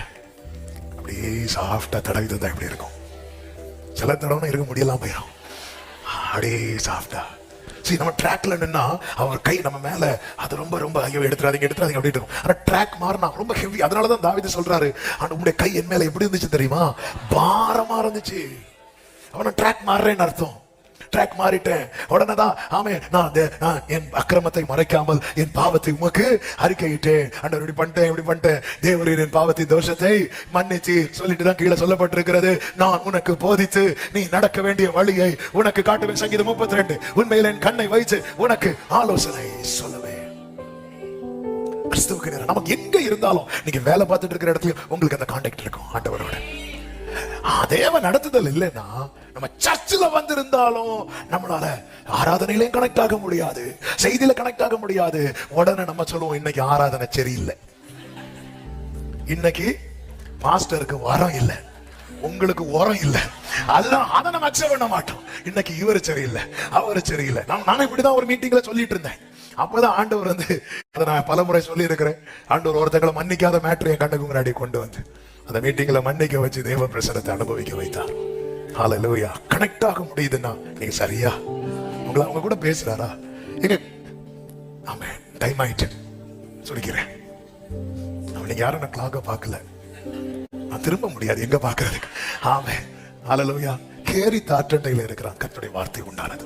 அப்படியே சாஃப்டா தடவி தந்தா எப்படி இருக்கும்? சில தடவை இருக்க முடியலாம் போயிடும். அப்படியே சாஃப்டா நம்ம ட்ராக்ல நின்னா அவர் கை நம்ம மேல, அது ரொம்ப ரொம்ப ஐயோ எடுத்துறாதீங்க அப்படின்னு இருக்கும். ஆனா ட்ராக் மாறினா ரொம்ப ஹெவி. அதனாலதான் தாவீது சொல்றாரு, ஆனா உங்களுடைய கை என் மேல எப்படி இருந்துச்சு தெரியுமா? பாரமா இருந்துச்சு. அவன ட்ராக் மாறுறேன்னு அர்த்தம். ட்ராக் மாறிட்டேன் உடனேதான், ஆமே, நான் என் அக்கிரமத்தை மறைக்காமல் என் பாவத்தை உமக்கு அறிக்கையிட்டேன். ஆண்டவர் இப்படி பண்ணிட்டேன் தேவரீர் என் பாவத்தின் தோஷத்தை மன்னிச்சு சொல்லிட்டு தான் கீழே சொல்லப்பட்டிருக்கிறது. நான் உனக்கு போதித்து நீ நடக்க வேண்டிய வழியை உனக்கு காட்டுவேன். சங்கீதம் 32. உண்மையில் என் கண்ணை வைத்து உனக்கு ஆலோசனை சொல்லுவேன். கிறிஸ்துவுக்கு நேரம். நமக்கு எங்க இருந்தாலும், நீங்க வேலை பார்த்துட்டு இருக்கிற இடத்துல உங்களுக்கு அந்த கான்டாக்ட் இருக்கும் ஆண்டவரோட. தேவ நடத்துதல் இல்லைன்னா நம்ம சர்ச்சில் வந்திருந்தாலும் நம்மளால ஆராதனையிலையும் கனெக்ட் ஆக முடியாது, செய்தியில கனெக்ட் ஆக முடியாது. உடனே நம்ம சொல்லுவோம், இன்னைக்கு ஆராதனை சரியில்லை, இன்னைக்கு பாஸ்டருக்கு வரம் இல்லை, உங்களுக்கு உரம் இல்லை. அதை நம்ம அக்செப்ட் பண்ண மாட்டோம். இன்னைக்கு இவரு சரியில்லை, அவரு சரியில்லை. நான் இப்படிதான் ஒரு மீட்டிங்ல சொல்லிட்டு இருந்தேன். அப்பதான் ஆண்டவர் வந்து, அதை நான் பலமுறை சொல்லி இருக்கிறேன், ஆண்டவர் ஒருத்தங்களை மன்னிக்காத மேட்ரு என் கண்ணுக்கு முன்னாடி கொண்டு வந்து அந்த மீட்டிங்ல மன்னிக்க வச்சு தேவ பிரசன்னத்தை அனுபவிக்க வைத்தார். ஹல்லேலூயா. கனெக்ட் ஆக முடியுதுன்னா நீங்க சரியா அவங்க கூட பேசுறாரா? எங்க ஆமென், டைம் ஆயிட்டு சொல்லிக்கிறேன். நீங்க யாரும் நான் கிளாக பார்க்கல, நான் திரும்ப முடியாது எங்க பாக்குறதுக்கு. ஆமே, ஹல்லேலூயா. கேரி தாற்றண்டையில இருக்கிறான், கர்த்தருடைய வார்த்தை உண்டானது.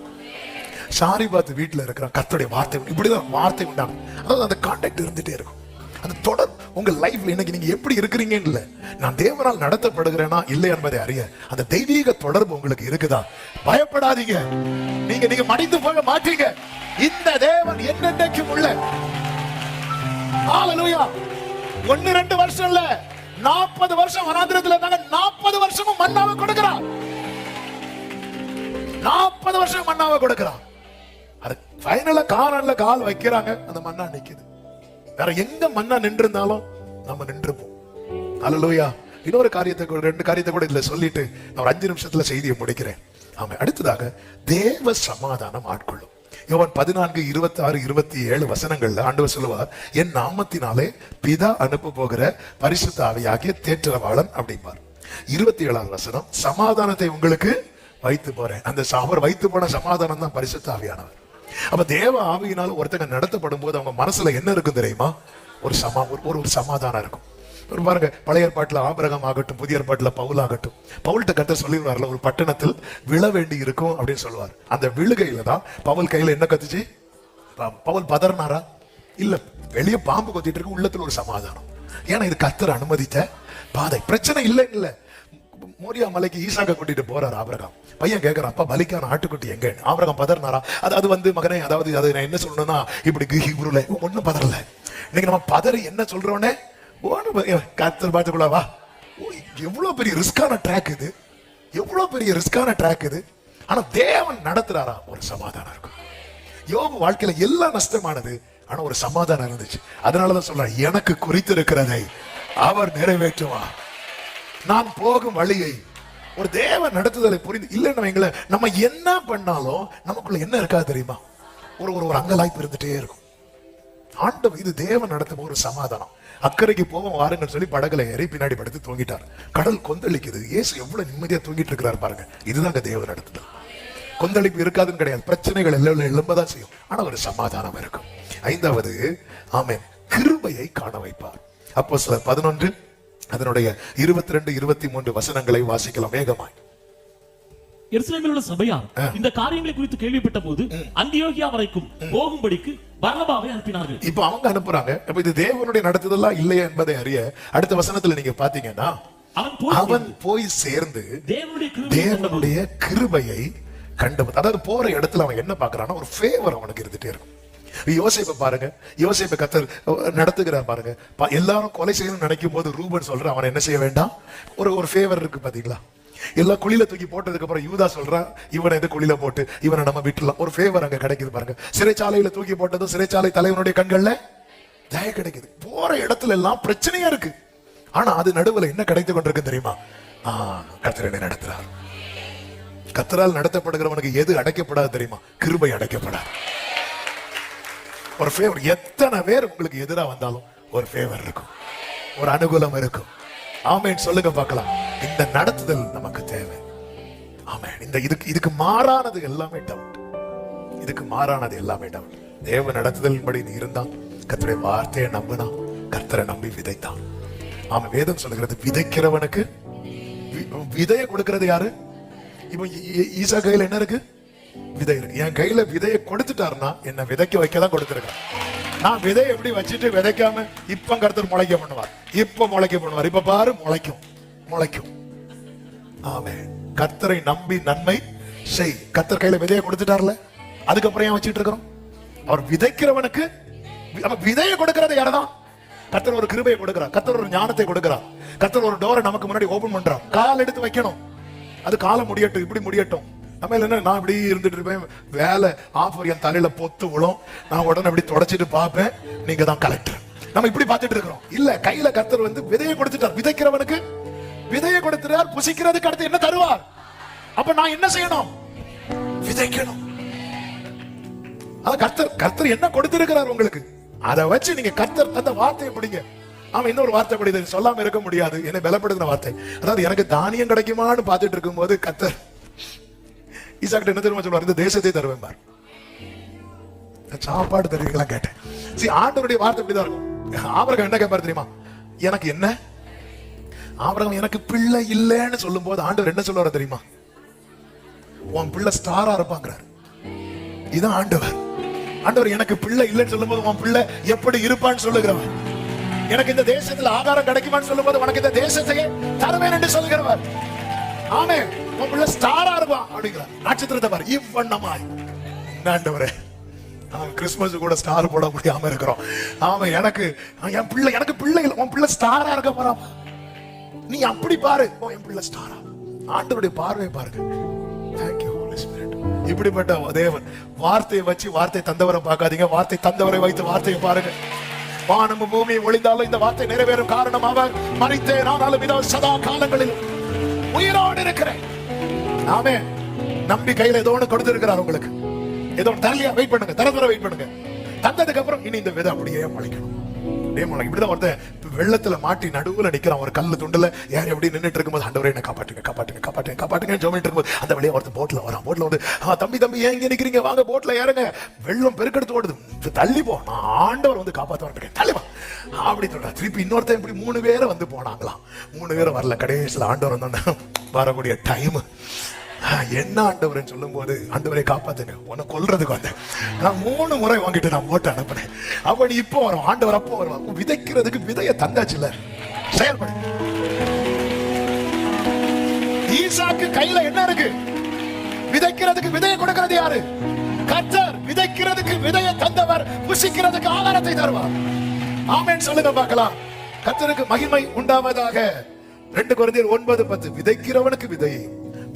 சாரிபாத் வீட்டுல இருக்கிறான், கர்த்தருடைய வார்த்தை, இப்படிதான் வார்த்தை உண்டானது. அதாவது அந்த கான்டாக்ட் இருந்துட்டே இருக்கும், அந்த தொடர் உங்க லைஃப்ல. இன்னைக்கு நீங்க எப்படி இருக்கிறீங்கன்னு இல்ல, நான் தேவனால் நடத்தப்படுகிறேனா இல்லை என்பதை அறிய அந்த தெய்வீக தொடர்பு உங்களுக்கு இருக்குதா? பயப்படாதீங்க, நீங்க மடிந்து போக மாட்டீங்க. இந்த தேவன் என்னென்னைக்கும் உள்ள. ஹல்லேலூயா. 1-2 வருஷம் இல்ல, 40 வருஷம் வனாந்திரத்துல இருந்தாங்க, 40 வருஷமும் மன்னாவை கொடுக்கிறார். 40 வருஷம் மன்னாவை கொடுக்கிறார். அது ஃபைனலா காரணம்ல கால் வைக்கிறாங்க, அந்த மன்னா நிக்குது. வேற எங்க மன்னா நின்று இருந்தாலும் நம்ம நின்றுப்போம். ஹல்லேலூயா. இன்னொரு காரியத்தை, 2 காரியத்தை கூட இதுல சொல்லிட்டு நான் ஒரு 5 நிமிஷத்துல செய்தியை முடிக்கிறேன். ஆமா, அடுத்ததாக தேவ சமாதானம் ஆட்கொள்ளும். யோவான் 14:26-27 வசனங்கள்ல ஆண்டவர் சொல்லுவார், என் நாமத்தினாலே பிதா அனுப்ப போகிற பரிசுத்த ஆவியாகிய தேற்றரவாளன் அப்படிம்பார். 27வது வசனம், சமாதானத்தை உங்களுக்கு வைத்து போறேன். அந்த அவர் வைத்து போன சமாதானம் தான் பரிசுத்த ஆவியானவர். அப்ப தேவ ஆவியினால ஒருத்தங்க நடத்தப்படும் போது அவங்க மனசுல என்ன இருக்கும் தெரியுமா? ஒரு சமாதானம் இருக்கும். பாருங்க, பழைய ஏற்பாட்டுல ஆபிரகாம் ஆகட்டும், புதிய ஏற்பாட்டுல பவுல் ஆகட்டும், பவுல்கிட்ட கர்த்தர் சொல்லிடுவார்ல, ஒரு பட்டணத்தில் விழ வேண்டி இருக்கும் அப்படின்னு சொல்லுவார். அந்த விழுகையில தான் பவுல் கையில என்ன கத்துச்சு? பவுல் பதறினாரா? இல்ல, வெளியே பாம்பு கொத்திட்டு இருக்கு, உள்ளத்துல ஒரு சமாதானம். ஏன்னா இது கர்த்தர் அனுமதித்த பாதை. பிரச்சனை இல்லை. மோரியா மலைக்கு ஈசாக்க கூட்டிட்டு போறாரு ஆபிரகாம். பையன் கேட்கறான், அப்பா பலிக்கான ஆட்டுக்குட்டி எங்க? ஆபிரகாம் பதறினாரா? அது வந்து மகனே, அதாவது அது நான் என்ன சொல்லணும்னா இப்படி ஹீப்ரூல ஒன்னும் பதறல. இன்னைக்கு நம்ம பதறி என்ன சொல்றோன்னே, கர்த்தர் பார்த்துக்குள்ள வா. எவ்வளவு பெரிய ரிஸ்கான ட்ராக் இது, எவ்வளவு பெரிய ரிஸ்கான ட்ராக் இது. ஆனா தேவன் நடத்துறாரா, ஒரு சமாதானம் இருக்கும். யோபு வாழ்க்கையில எல்லாம் நஷ்டமானது, ஆனா ஒரு சமாதானம் இருந்துச்சு. அதனாலதான் சொல்ற, எனக்கு குறித்திருக்கிறதை அவர் நிறைவேற்றுவார். நான் போகும் வழியை ஒரு தேவ நடத்துதலை புரிந்து இல்லைன்னு நம்ம என்ன பண்ணாலும் நமக்குள்ள என்ன இருக்காது தெரியுமா? ஒரு அங்கலாய்ப்பு இருந்துட்டே இருக்கும். ஆண்டவர் இது தேவன் நடத்தும் ஒரு சமாதானம். அக்கறைக்கு போவோம் வாருங்கன்னு சொல்லி படகுல ஏறி பின்னாடி படுத்து தூங்கிட்டார். கடல் கொந்தளிக்குது, இயேசு எவ்வளவு நிம்மதியா தூங்கிட்டு இருக்கிறார் பாருங்க. இதுதாங்க தேவ நடத்துதல். கொந்தளிப்பு இருக்காதுன்னு கிடையாது, பிரச்சனைகள் எல்லாம் எழும்பதான் செய்யும், ஆனா ஒரு சமாதானம் இருக்கும். 5வது, ஆமென், கிருபையை காண வைப்பார். அப்போஸ்தலர் 11 அதனுடைய 22-23 வசனங்களை வாசிக்கலாம் வேகமாய். எருசலேமில் உள்ள சபையார் இந்த காரியங்களை குறித்து கேள்விப்பட்ட போது அந்தியோகியா வரைக்கும் போகும்படிக்கு பர்னபாவை அனுப்பினார்கள். இப்ப அவங்க அனுப்புறாங்க. அப்ப இது தேவனுடைய நடத்துதலா இல்லையா என்பதை அறிய அடுத்த வசனத்துல நீங்க பாத்தீங்கன்னா, அவன் போய் சேர்ந்து தேவனுடைய கிருபையை கண்டு, அதாவது போற இடத்துல அவன் என்ன பாக்குறான்னா, ஒரு ஃபேவர் அவனுக்கு இருந்துட்டே இருக்கும். யோசேப்பை பாருங்க, யோசேப்பை கர்த்தர் நடத்துகிறார் பாருங்க. எல்லாரும் கொலை செய்யணும்னு நினைக்கும் போது ரூபன் சொல்ற, அவன் என்ன செய்ய வேண்டாம், ஒரு ஃபேவர் இருக்கு பாத்தீங்களா? எல்லாம் குழியில தூக்கி போட்டதுக்கு அப்புறம் யூதா சொல்றான், இவனை எது குழியில போட்டு இவனை நம்ம விட்டுலாம். ஒரு ஃபேவர் அங்க கிடைக்குது பாருங்க. சிறைச்சாலையில தூக்கி போட்டதும் சிறைச்சாலை தலைவனுடைய கண்கள்ல தய கிடைக்குது. போற இடத்துல எல்லாம் பிரச்சனையா இருக்கு, ஆனா அது நடுவுல என்ன கிடைத்து கொண்டிருக்கு தெரியுமா? கர்த்தர் என்னை நடத்துறார். கர்த்தரால் நடத்தப்படுகிறவனுக்கு எது அடைக்கப்படாது தெரியுமா? கிருபை அடைக்கப்படாது. ஒரு ஃபேவர். எத்தனை பேர் உங்களுக்கு எதிராக வந்தாலும் ஒரு ஃபேவர் இருக்கும், ஒரு அனுகூலம் இருக்கும். ஆமென் சொல்லுங்க பார்க்கலாம். இந்த நடத்துதல் நமக்கு தேவை. ஆமென். இதுக்கு மாறானது எல்லாமே டவுட். இதுக்கு மாறானது எல்லாமே டவுட். தேவ நடத்துதல் படி நீ இருந்தான், கர்த்தருடைய வார்த்தையை நம்பினா, கர்த்தரை நம்பி விதைத்தான். ஆமா, வேதம் சொல்லுகிறது, விதைக்கிறவனுக்கு விதையை கொடுக்கிறது யாரு? இப்போ ஈசா கையில என்ன இருக்கு? விதை இருக்கு. என் கையில விதையை கொடுத்துட்டாருன்னா என்ன விதைக்க வைக்கதான் கொடுத்திருக்கேன். நான் விதையை எப்படி வச்சுட்டு விதைக்காம இப்ப கர்த்தர் முளைக்க பண்ணுவார். இப்ப முளைக்க பண்ணுவார். இப்ப பாரு, முளைக்கும். ஆமென். கர்த்தரை நம்பி நன்மை செய். கர்த்தர் கையில விதையை கொடுத்துட்டார்ல, அதுக்கப்புறம் ஏன் வச்சுட்டு இருக்கிறோம்? அவர் விதைக்கிறவனுக்கு விதையை கொடுக்கிறது யாரதான்? கர்த்தர் ஒரு கிருபையை கொடுக்கிறார், கர்த்தர் ஒரு ஞானத்தை கொடுக்கிறார், கர்த்தர் ஒரு டோரை நமக்கு முன்னாடி ஓபன் பண்றார். கால் எடுத்து வைக்கணும், அது காலம் முடியட்டும், இப்படி முடியட்டும். நம்ம என்ன, நான் இப்படி இருந்துட்டு இருப்பேன், வேலை ஆஃபர் என் தலையில பொத்து விழும், நான் உடனே இப்படி தொடச்சிட்டு பார்ப்பேன், நீங்க தான் கலெக்டர். நம்ம இப்படி பார்த்துட்டு இருக்கிறோம். இல்ல, கையில கர்த்தர் வந்து விதையை கொடுத்துட்டார். விதைக்கிறவனுக்கு விதையை கொடுத்துட்டார், புசிக்கிறதுக்கு அடுத்து என்ன தருவார்? அப்ப நான் என்ன செய்யணும்? விதைக்கணும். கர்த்தர் என்ன கொடுத்திருக்கிறார் உங்களுக்கு, அதை வச்சு நீங்க கர்த்தர் தந்த வார்த்தையை முடிங்க. ஆமா, இன்னொரு வார்த்தை படி சொல்லாம இருக்க முடியாது, என்னை பலப்படுத்துற வார்த்தை. அதாவது எனக்கு தானியம் கிடைக்குமான்னு பார்த்துட்டு இருக்கும் போது கர்த்தர் ஈசாக்கிட்ட என்ன தெரியுமா சொல்லுவார்? இந்த தேசத்தை தருவேன் பார். சாப்பாடு தருவீங்களா கேட்டேன். ஆண்டவருடைய வார்த்தை இப்படிதான் இருக்கும். ஆபிரகாம் என்ன கேட்பாரு தெரியுமா? எனக்கு என்ன? ஆபிரகாம் எனக்கு பிள்ளை இல்லைன்னு சொல்லும் போது ஆண்டவர் என்ன சொல்லுவாரு தெரியுமா? உன் பிள்ளை ஸ்டாரா இருப்பாங்கிறார். இதான் ஆண்டவர். ஆண்டவர் எனக்கு பிள்ளை இல்லைன்னு சொல்லும் போது உன் பிள்ளை எப்படி இருப்பான்னு சொல்லுகிறவர். எனக்கு இந்த தேசத்துல ஆகாரம் கிடைக்குமான்னு சொல்லும் போது உனக்கு இந்த தேசத்தையே தருவேன் என்று சொல்லுகிறவர். ஆமே, உன் பிள்ளை ஸ்டாரா இருப்பான் அப்படிங்கிறார். நட்சத்திரத்தை பாரு இவ்வண்ணமாய். ஆண்டவரே, கிறிஸ்துமஸ் கூட ஸ்டார் போட முடியாம இருக்கிறோம். ஆமா, எனக்கு பிள்ளை இல்லை, உன் பிள்ளை ஸ்டாரா இருக்க போறான். நீ அப்படி பாரு, என் பிள்ளை ஸ்டாரா. ஆண்டவருடைய பார்வை பாருங்க. Thank you Holy Spirit. இப்படிப்பட்ட தேவன். வார்த்தையை வச்சு வார்த்தை தந்தவரை பார்க்காதீங்க, வார்த்தை தந்தவரை வைத்து வார்த்தையை பாருங்க. வானமும் பூமியை ஒளிந்தாலும் இந்த வார்த்தை நிறைவேறும் காரணமாக மரித்தேன், ஆனாலும் இதோ சதா காலங்களில் உயிரோடு இருக்கிறேன். ஆமே, நம்பி கையில ஏதோ ஒன்று கொடுத்திருக்கிறார் உங்களுக்கு. ஏதோ தரலையா? வெயிட் பண்ணுங்க, தரதுற வெயிட் பண்ணுங்க. தந்ததுக்கு அப்புறம் இனி இந்த விதை அப்படியே முளைக்கணும். இப்படிதான் ஒருத்தன் வெள்ளத்துல மாட்டி நடுவுல நிக்கிறான், ஒரு கல்லு துண்டுல யார் எப்படி நின்றுட்டு இருக்கும்போது ஆண்டவரே என்ன காப்பாட்டுங்க காப்பாட்டுங்க காப்பாட்டுங்க காப்பாட்டுங்க சொல்லிட்டு இருக்கும்போது அந்த வழியா ஒருத்தன் போட்ல வரான். போட்ல வந்து தம்பி தம்பி ஏன் இங்க நிக்கிறீங்க, வாங்க போட்ல ஏறுங்க, வெள்ளம் பெருக்கெடுத்து ஓடுது, தள்ளி போ, நான் ஆண்டவர் வந்து காப்பாத்த இருக்கேன், தள்ளி வா அப்படி சொல்றா. திருப்பி இன்னொருத்தன் இப்படி 3 பேரை வந்து போனாங்களாம். 3 பேரை வரல. கடைசியில் ஆண்டவர் வந்தோன்னு வரக்கூடிய டைம் என்ன ஆண்டவர்னு சொல்லும் போது ஆண்டவரை காப்பாத்துங்க, உன்னை கொல்றதுக்கு வந்தேன், நான் 3 முறை வாங்கிட்டு நான் போட்டு அனுப்புனேன். அப்ப நீ இப்போ வரும் ஆண்டவர், அப்போ வருவார். விதைக்கிறதுக்கு விதைய தந்தாச்சுல, செயல்படு. ஈசாக்கு கையில என்ன இருக்கு? விதைக்கிறதுக்கு விதையை கொடுக்கிறது யாரு? கர்த்தர். விதைக்கிறதுக்கு விதையை தந்தவர் புசிக்கிறதுக்கு ஆகாரத்தை தருவார். ஆமென் சொல்லுங்க பார்க்கலாம். கர்த்தருக்கு மகிமை உண்டாவதாக. 2 கொரிந்தியர் 9:10. விதைக்கிறவனுக்கு விதையை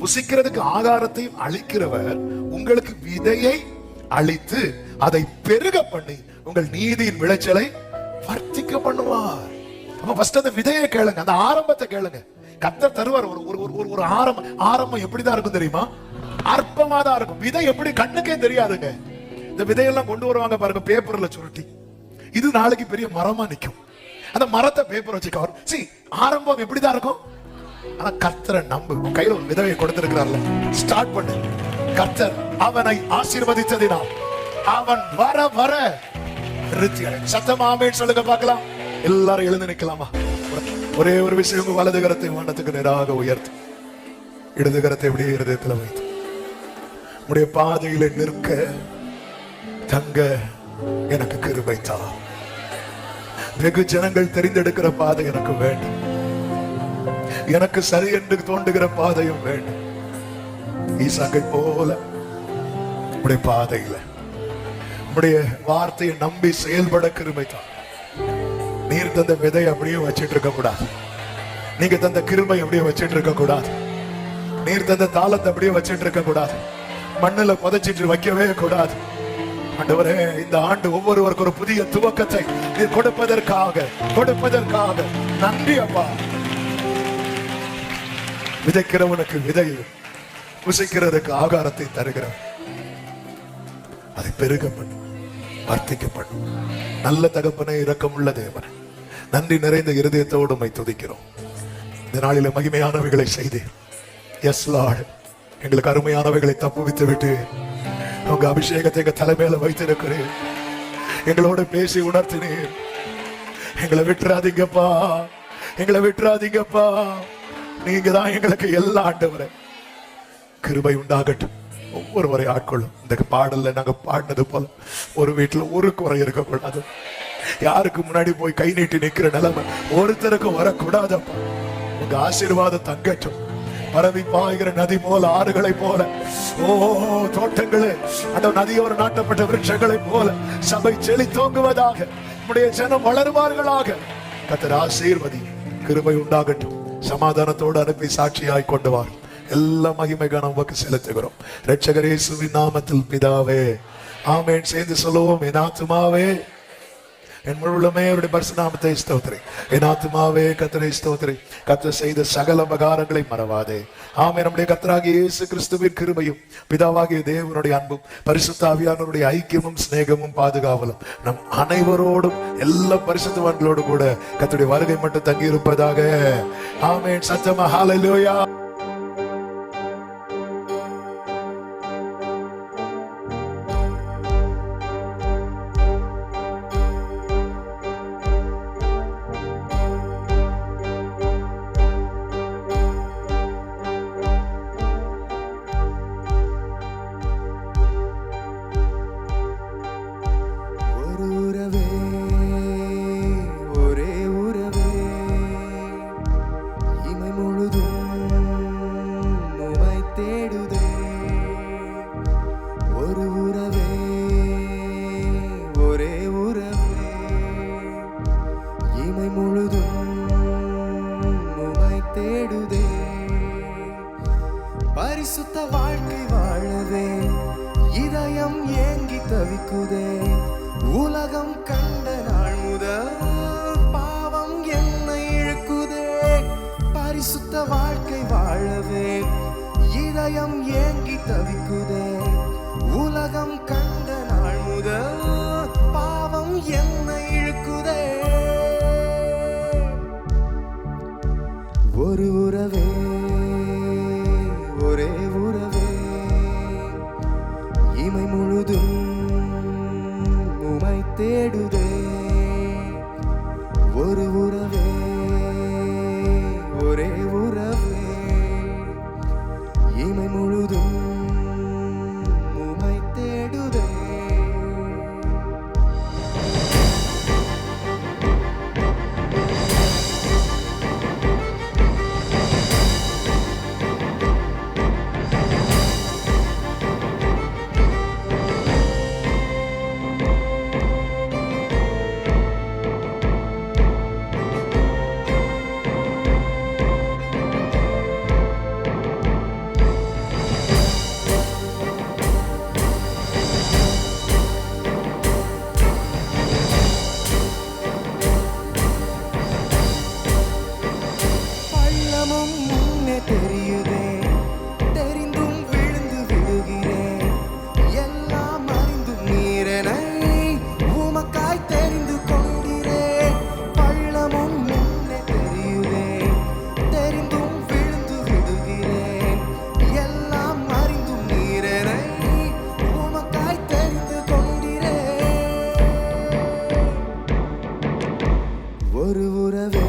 புசிக்கிறதுக்கு ஆகாரத்தையும் அளிக்கிறவர் உங்களுக்கு விதையை அளித்து அதை பெருக பண்ணி உங்கள் நீதியின் விளைச்சலை வர்த்திக்க பண்ணுவார். அப்ப ஃபர்ஸ்ட் அந்த விதையை கேளுங்க, அந்த ஆரம்பத்தை கேளுங்க. கர்த்தர் தருவார். ஒரு ஆரம்பம் எப்படிதான் இருக்கும் தெரியுமா? அற்பமா தான் இருக்கும். விதை எப்படி கண்ணுக்கே தெரியாதுங்க. இந்த விதையெல்லாம் கொண்டு வருவாங்க பாருங்க, பேப்பர்ல சுருட்டி. இது நாளைக்கு பெரிய மரமா நிக்கும். அந்த மரத்தை பேப்பர் வச்சு கவர். ஆரம்பம் எப்படிதான் இருக்கும்? ஆனா கர்த்தரை நம்பு. கையில ஒரு விதவையை கொடுத்திருக்கிறார்ல, ஸ்டார்ட் பண்ணு. கர்த்தர் அவனை ஆசீர்வதித்ததினால் அவன் வர வர விருத்தி அடையும். சத்தமா ஆமென் சொல்லுங்க பார்க்கலாம். எல்லாரும் எழுந்து நிக்கலாமா? ஒரே ஒரு விஷயம், உங்க வலது கரத்தை வானத்துக்கு நேராக உயர்த்து, இடது கரத்தை இப்படியே இருதயத்துல வைத்து உடைய பாதையில நிற்க தங்க எனக்கு கிருபை தா. வெகு ஜனங்கள் தெரிந்தெடுக்கிற பாதை எனக்கு வேண்டும். எனக்கு சரி என்று தோன்றுகிற பாதையும் வேண்டும். ஈசாக்கை போல உடைய பாதையில உடைய வார்த்தையை நம்பி செயல்பட கிருபை தான். நீர் தந்த விதை அப்படியே வச்சிட்டு இருக்க கூடாது. நீங்க தந்த கிருபை அப்படியே வச்சிட்டு இருக்க கூடாது. நீர் தந்த தாளத்தை அப்படியே வச்சிட்டு இருக்க கூடாது. மண்ணுல புதைச்சிட்டு வைக்கவே கூடாது. ஆண்டவரே, இந்த ஆண்டு ஒவ்வொருவருக்கும் ஒரு புதிய துவக்கத்தை நீர் கொடுப்பதற்காக நன்றி அப்பா. விதைக்கிறவனுக்கு விதையும் புசிக்கிறதுக்கு ஆகாரத்தை தருகிறவன் அதை பெருகப்படும், வர்த்திக்கப்படும். நல்ல தகப்பனை, இரக்கமுள்ள தேவன், நன்றி நிறைந்த இருதயத்தோடு உம்மை துதிக்கிறோம். இந்த நாளில மகிமையானவைகளை செய்தேன். எஸ் லார்ட், எங்களுக்கு அருமையானவைகளை தப்புவித்து விட்டு உங்க அபிஷேகத்தை எங்க தலைமையில வைத்திருக்கிறேன். எங்களோட பேசி உணர்த்தினேன். எங்களை விட்டுறாதீங்கப்பா, எங்களை விட்டுறாதீங்கப்பா. நீங்க தான் எங்களுக்கு எல்லா. ஆண்டவரே, கிருபை உண்டாகட்டும். ஒவ்வொருவரை ஆட்கொள்ளும். இந்த பாடல்ல நாங்க பாடினது போல ஒரு வீட்டுல ஒரு குறை இருக்கக்கூடாது. யாருக்கு முன்னாடி போய் கை நீட்டி நிக்கிற நிலைமை ஒருத்தருக்கும் வரக்கூடாதப்பா. உங்க ஆசீர்வாதம் தங்கட்டும். பரவி பாய்கிற நதி போல, ஆறுகளை போல, தோட்டங்களே, அந்த நதியோர நாட்டப்பட்ட விருட்சங்களை போல சபை செழி தோங்குவதாக, நம்முடைய ஜனம் வளருவார்களாக. கர்த்தர் ஆசீர்வதி. கிருபை உண்டாகட்டும். சமாதானத்தோடு அனுப்பி சாட்சியாய் கொண்டு வார். எல்லா மகிமை கனவுக்கு செலுத்துகிறோம் இரட்சகர் இயேசுவின் நாமத்தில் பிதாவே, ஆமென். சேர்ந்து சொல்லுவோம். என் ஆத்துமாவே என் முழுமே அவருடைய பரிசுநாமத்தை ஸ்தோத்திரி. என் ஆத்துமாவே கர்த்தரை ஸ்தோத்திரி. கர்த்தர் செய்த சகல உபகாரங்களை மறவாதே. ஆமென். நம்முடைய கர்த்தராகிய இயேசு கிறிஸ்துவின் கிருபையும் பிதாவாகிய தேவனுடைய அன்பும் பரிசுத்த ஆவியானவருடைய ஐக்கியமும் சிநேகமும் பாதுகாவலும் நம் அனைவரோடும் எல்லா பரிசுத்தவான்களோடு கூட கர்த்தருடைய வருகை மட்டும் தங்கி இருப்பதாக. ஆமென். சத்தமா ஹல்லேலூயா. முழுதும் உம்மை தேடுதே. பரிசுத்த வாழ்க்கை வாழவே இதயம் ஏங்கி தவிக்குதே. உலகம் கண்ட நாள் முதல் பாவம் என்னை இழுக்குதே. பரிசுத்த வாழ்க்கை வாழவே இதயம் ஏங்கி தவிக்குதே. உலகம் கண்ட நாள் முதல் பாவம் என்னை இழுக்குதே. ஒரு உறவே, ஒரே உறவே, இமை முழுதும் உம்மை தேடுதே. ஒரு உறவே, ஒரே உறவே, இமை முழுதும் உம்மை தேடுதே. பள்ளமும் முன்னே தெரியுதே, தெரிந்தும் விழுந்து விடுகிறேன். எல்லாம் அறிந்தும் நீரெனை உமக்காய் தெரிந்து கொண்டிரேன். பள்ளமும் முன்னே தெரியுதே, தெரிந்தும் விழுந்து விடுகிறேன். எல்லாம் அறிந்தும் நீரெனை உமக்காய் தெரிந்து கொண்டிரேன். ஒரு உறவே,